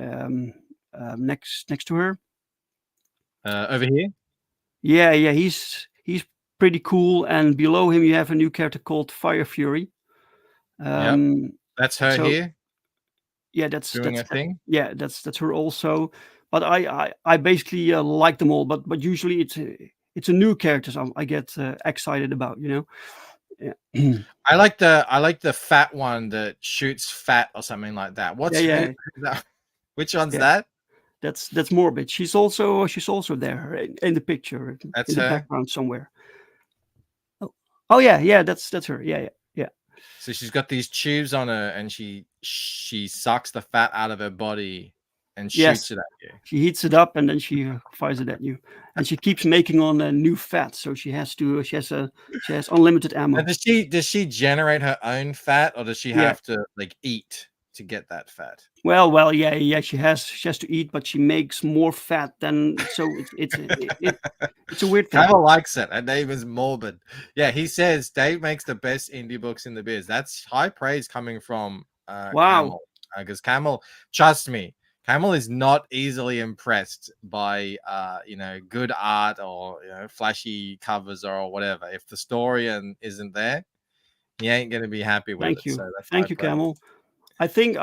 next to her. Over here? Yeah. He's pretty cool. And below him, you have a new character called Fire Fury. That's her here. Yeah, that's a thing. Yeah, that's her also. But I basically like them all. But usually it's a new character. So I get excited about, you know. Yeah. I like the fat one that shoots fat or something like that. What's Yeah, who's that? Which one's yeah. that? That's Morbid. She's also there in the picture That's in the her. background somewhere. Oh yeah, that's her. Yeah. So she's got these tubes on her, and she sucks the fat out of her body and shoots Yes. it at you. She heats it up and then she fires it at you, and she keeps making on new fat. So she has unlimited Now, ammo. does she generate her own fat, or does she Yeah. have to like eat to get that fat? Well, yeah. She has to eat, but she makes more fat than. So it's a weird thing. Camel likes it. Her name is Morbid. Yeah, he says Dave makes the best indie books in the biz. That's high praise coming from Wow. Camel. Because Camel, trust me, Camel is not easily impressed by good art or flashy covers or whatever. If the story isn't there, he ain't gonna be happy with Thank it. you. So that's high Thank you, praise. Camel. I think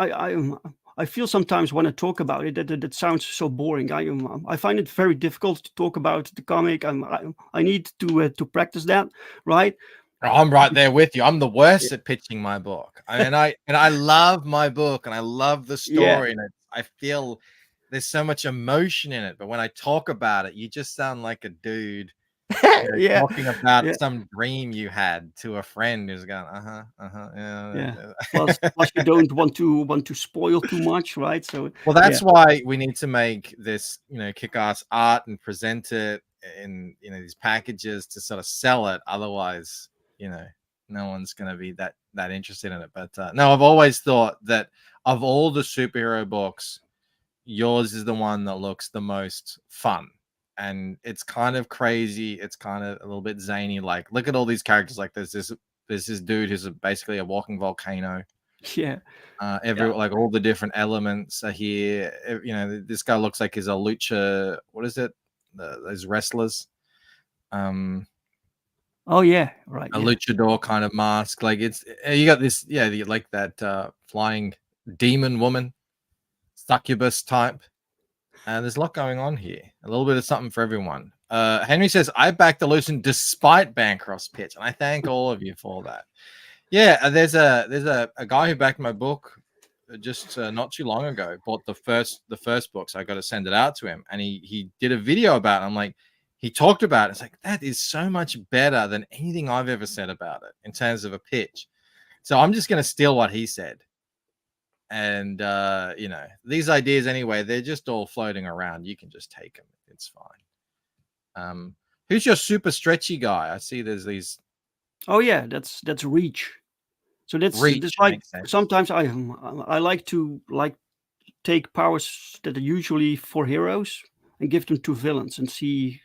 I feel sometimes when I talk about it that it sounds so boring. I find it very difficult to talk about the comic. I need to practice that, right? I'm right there with you. I'm the worst Yeah. at pitching my book. I love my book and I love the Yeah. story and I feel there's so much emotion in it. But when I talk about it, you just sound like a dude Yeah. talking about Yeah. some dream you had to a friend who's going, Yeah. yeah. Plus you don't want to spoil too much, right? So Well, that's why we need to make this, kick-ass art and present it in, these packages to sort of sell it. Otherwise, no one's going to be that interested in it. But no, I've always thought that of all the superhero books, yours is the one that looks the most fun. And it's kind of crazy. It's kind of a little bit zany. Like, look at all these characters. Like, there's this dude who's basically a walking volcano. yeah. Like all the different elements are here. This guy looks like he's a lucha. What is it? Those wrestlers. Oh yeah, right. A Yeah. luchador kind of mask. Like you got this. Yeah, like that flying demon woman, succubus type. And there's a lot going on here. A little bit of something for everyone. Henry says, I backed the Lucent despite Bancroft's pitch, and I thank all of you for that. Yeah, there's a guy who backed my book just not too long ago. Bought the first book, so I got to send it out to him, and he did a video about it. I'm like, he talked about it. It's like, that is so much better than anything I've ever said about it in terms of a pitch. So I'm just going to steal what he said. And these ideas anyway, they're just all floating around. You can just take them. It's fine. Who's your super stretchy guy? I see there's these. Oh yeah, that's Reach. So that's like sometimes I like to take powers that are usually for heroes and give them to villains and see,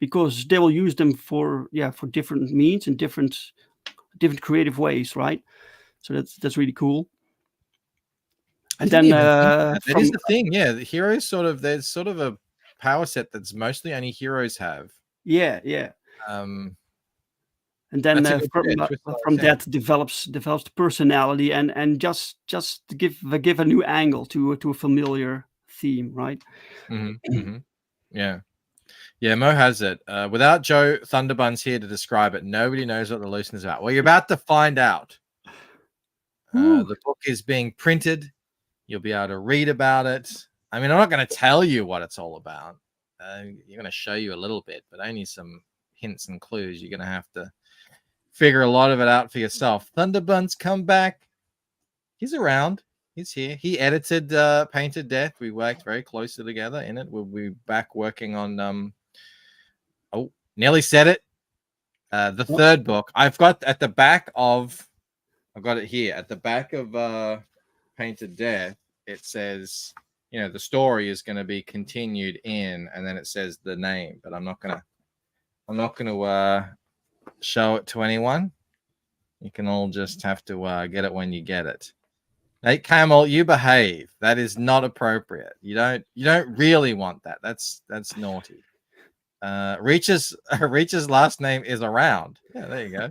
because they will use them for different means and different creative ways, right? So that's really cool. And then that is the thing, yeah. The heroes there's sort of a power set that's mostly only heroes have. Yeah. And then from that develops the personality and just give a new angle to a familiar theme, right? Mm-hmm. Yeah. Mo has it. Without Joe Thunderbuns here to describe it, nobody knows what the Lucent is about. Well, you're about to find out. The book is being printed. You'll be able to read about it. I mean, I'm not going to tell you what it's all about. You're going to show you a little bit, but only some hints and clues. You're going to have to figure a lot of it out for yourself. Thunderbuns, come back. He's around. He's here. He edited Painted Death. We worked very closely together in it. We'll be back working on nearly said it. The third book. I've got it here. At the back of Painted Death, it says, the story is going to be continued in, and then it says the name, but I'm not gonna show it to anyone. You can all just have to get it when you get it. Nate Camel, you behave. That is not appropriate. You don't really want that. That's naughty. Reach's last name is Around. Yeah, there you go.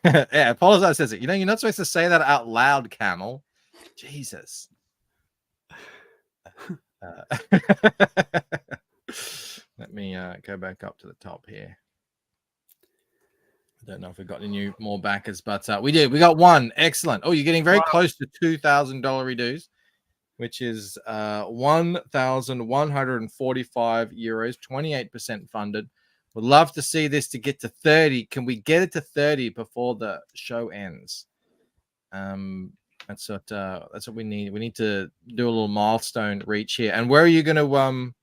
Yeah, Apologize says it. You're not supposed to say that out loud, Camel. Jesus. Let me go back up to the top here. I don't know if we got any more backers, but we did. We got one. Excellent. Oh, you're getting very close to $2,000 redos, which is 1,145 euros, 28% funded. Would love to see this to get to 30. Can we get it to 30 before the show ends? That's what we need. We need to do a little milestone reach here. And where are you going to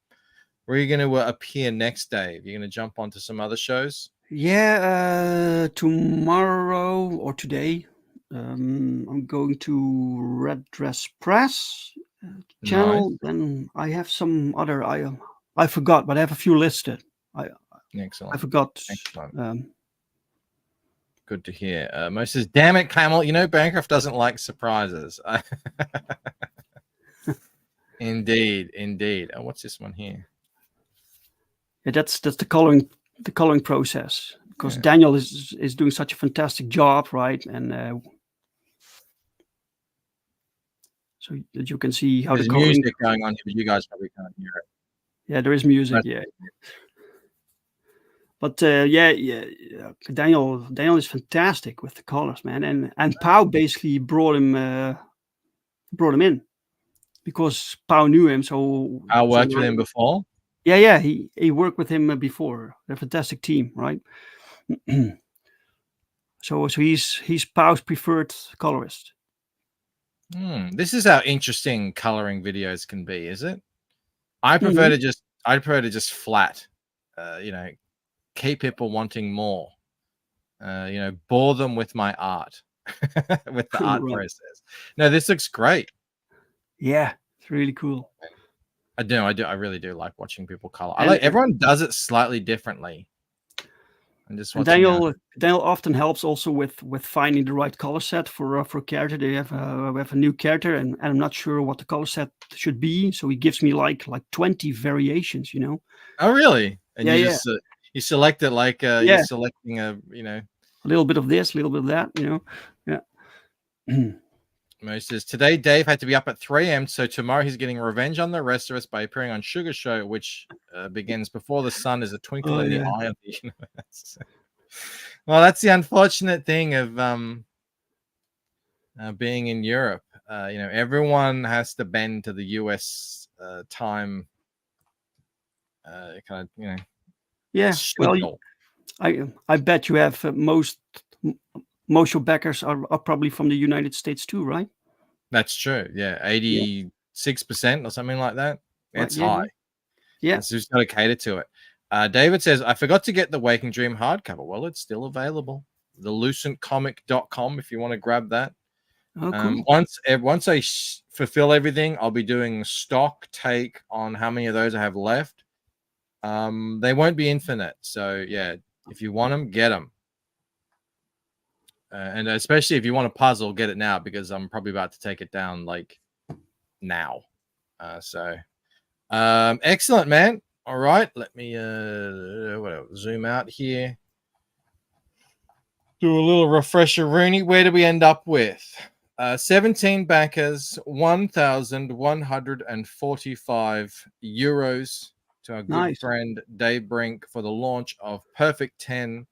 appear next, Dave? You're going to jump onto some other shows? Yeah, tomorrow or today, I'm going to Red Dress Press channel. Nice. Then I have some other. I forgot, but I have a few listed. Excellent. I forgot. Excellent. Good to hear. Mo says, "Damn it, Camel! You know Bancroft doesn't like surprises." Indeed. Oh, what's this one here? Yeah, that's the coloring process, because Daniel is doing such a fantastic job, right? And so that you can see how There's the coloring music going on here, but you guys probably can't hear it. Yeah, there is music. Yeah. But Daniel is fantastic with the colors, man, and Pau basically brought him in because Pau knew him. So I worked with him before. Yeah, he worked with him before. They're a fantastic team, right? so he's Pau's preferred colorist. This is how interesting coloring videos can be, is it? I prefer to just flat, keep people wanting more, bore them with my art, with the art process. No, this looks great. Yeah, it's really cool. I really do like watching people color. Everyone does it slightly differently. And Daniel often helps also with finding the right color set for a character. They have a new character, and I'm not sure what the color set should be. So he gives me like 20 variations, Oh, really? And you select it like you're selecting a little bit of this, a little bit of that, Yeah. Mo says, today Dave had to be up at 3 a.m. So tomorrow he's getting revenge on the rest of us by appearing on Sugar Show, which begins before the sun is a twinkle in the eye of the universe. Well, that's the unfortunate thing of being in Europe. Everyone has to bend to the US time. Yeah. Schedule. Well, I bet you have most your backers are probably from the United States too, right? That's true. Yeah, 86% or something like that. It's high. Yeah, so just got to cater to it. David says, I forgot to get the Waking Dream hardcover. Well, it's still available. TheLucentComic.com if you want to grab that. Oh, cool. Once I fulfill everything, I'll be doing stock take on how many of those I have left. They won't be infinite. So, yeah, if you want them, get them. And especially if you want a puzzle, get it now because I'm probably about to take it down now. Excellent, man. All right, let me zoom out here. Do a little refresher, Rooney. Where do we end up with? 17 backers, 1,145 euros to our good friend Dave Brink for the launch of Perfect 10.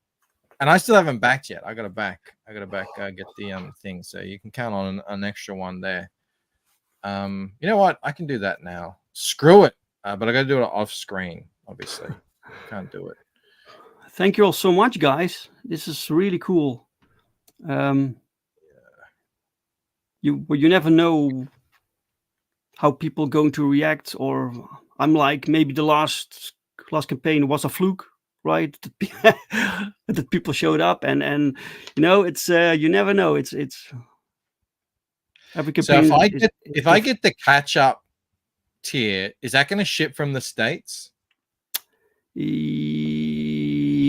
And I still haven't backed yet. I got to back. Get the thing. So you can count on an extra one there. You know what? I can do that now. Screw it. But I got to do it off screen, obviously. Can't do it. Thank you all so much, guys. This is really cool. You never know how people going to react, or I'm like, maybe the last campaign was a fluke, right? That people showed up, and it's you never know. It's every campaign. So if I get the catch up tier, is that going to ship from the States?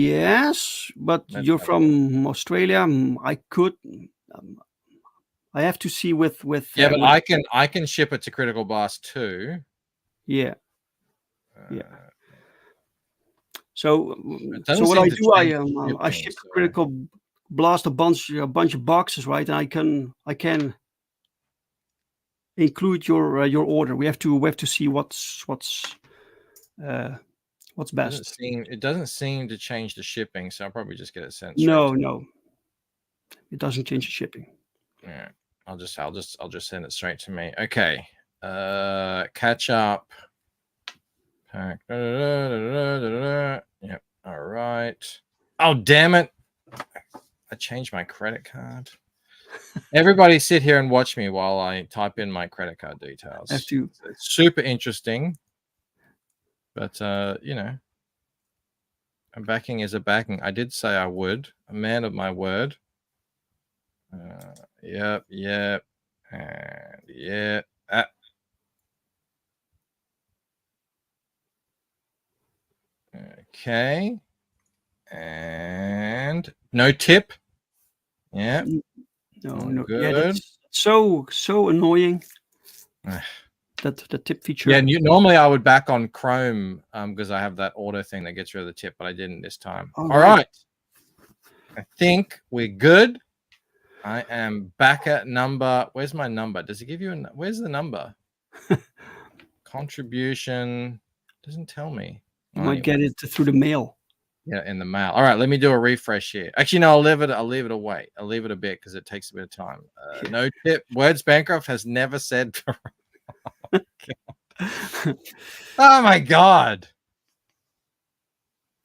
Yes, but you're from Australia. I have to see with but I can ship it to Critical Blast too. Yeah. So what I do, I ship Critical Blast a bunch of boxes, right? And I can include your order. We have to see what's what's Doesn't best. seem, it doesn't seem to change the shipping, so I'll probably just get it sent straight. No, to- no, it doesn't change the shipping. Yeah, I'll just send it straight to me. Okay. Catch up. Pack. Yep. All right. Oh, damn it. I changed my credit card. Everybody sit here and watch me while I type in my credit card details. I have to. It's super interesting. But you know, a backing is a backing. I did say I would. A man of my word. Yep, and yeah. Okay. And no tip. Yeah. No. Good. Yeah, that's so annoying. that the tip feature. Yeah, normally I would back on Chrome because I have that auto thing that gets rid of the tip, but I didn't this time. All right. I think we're good. I am back at number. Where's my number? Does it give you where's the number? Contribution doesn't tell me. You might get it through the mail. Yeah, in the mail. All right, let me do a refresh here. Actually, no, I'll leave it away. I'll leave it a bit because it takes a bit of time. No tip. Words Bancroft has never said. Oh my god.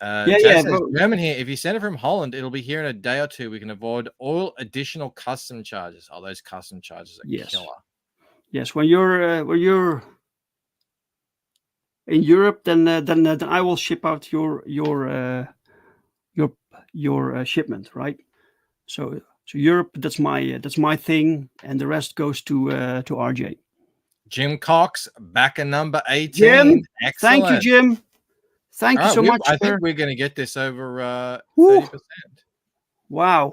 Says, German here. If you send it from Holland, it'll be here in a day or two. We can avoid all additional custom charges. Oh, those custom charges are killer. Yes, when you're in Europe, then I will ship out your shipment, right? So Europe, that's my thing, and the rest goes to RJ. Jim Cox, back at number 18. Jim, excellent. Thank you, Jim. Thank you so much. I think we're going to get this over 30%. Wow.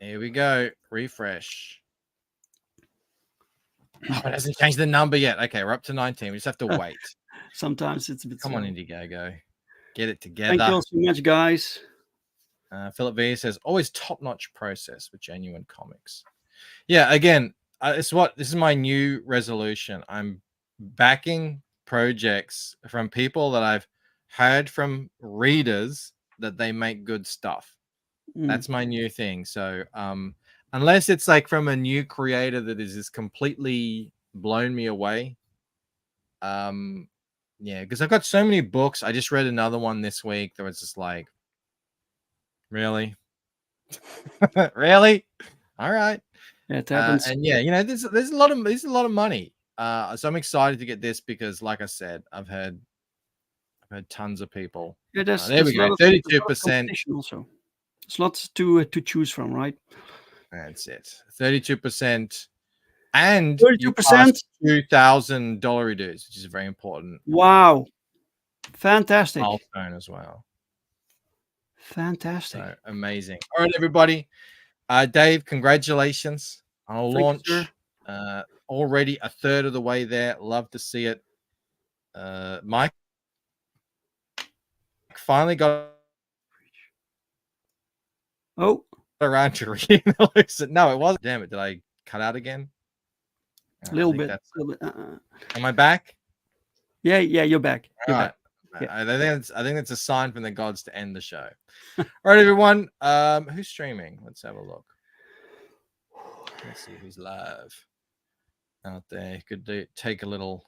Here we go. Refresh. Oh, it hasn't changed the number yet. Okay, we're up to 19. We just have to wait. Sometimes it's a bit. Come on, Indiegogo. Get it together. Thank you all so much, guys. Philip V says, always top-notch process with genuine comics. Yeah, again, this is my new resolution. I'm backing projects from people that I've heard from readers that they make good stuff. That's my new thing. So unless it's like from a new creator that is just completely blown me away. Yeah, because I've got so many books. I just read another one this week that was just like, really? Really? All right. Yeah, it happens. And yeah, you know, there's a lot of money. So I'm excited to get this because, like I said, I've heard tons of people. Yeah, there we go. 32%. Also, there's lots to choose from, right? That's it. 32%, and 32%. $2,000 dues, which is very important. Wow, fantastic! Milestone as well. Fantastic. So amazing. All right, everybody. Dave, congratulations on a launch. Already a third of the way there. Love to see it. Mike finally got around to reading the list. No, it wasn't. Damn it. Did I cut out again? A little bit. Am I back? Yeah, you're back. You're back. Yeah. I think that's a sign from the gods to end the show. All right, everyone. Who's streaming? Let's have a look. Let's see who's live out there. Could take a little.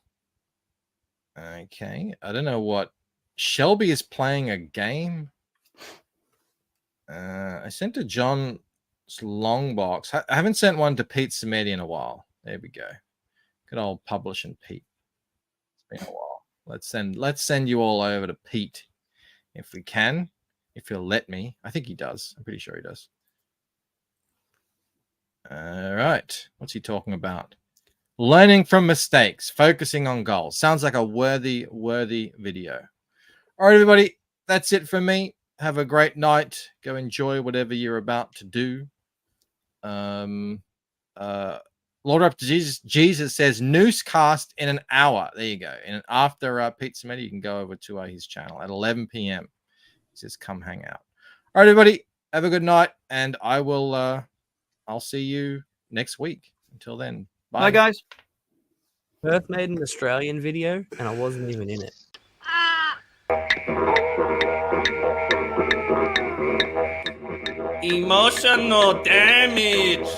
Okay, I don't know what Shelby is playing a game. I sent to John's long box. I haven't sent one to Pete Samedi in a while. There we go. Good old publishing Pete. It's been a while. Let's send you all over to Pete if we can, if he'll let me. I think he does. I'm pretty sure he does. All right. What's he talking about? Learning from mistakes, focusing on goals. Sounds like a worthy video. All right, everybody. That's it for me. Have a great night. Go enjoy whatever you're about to do. Lord Up to Jesus says newscast in an hour. There you go. And after Pete Samedi, you can go over to his channel at 11 p.m. He says, come hang out. All right, everybody. Have a good night. And I will, I'll see you next week. Until then. Bye, guys. Perth made an Australian video and I wasn't even in it. Emotional damage.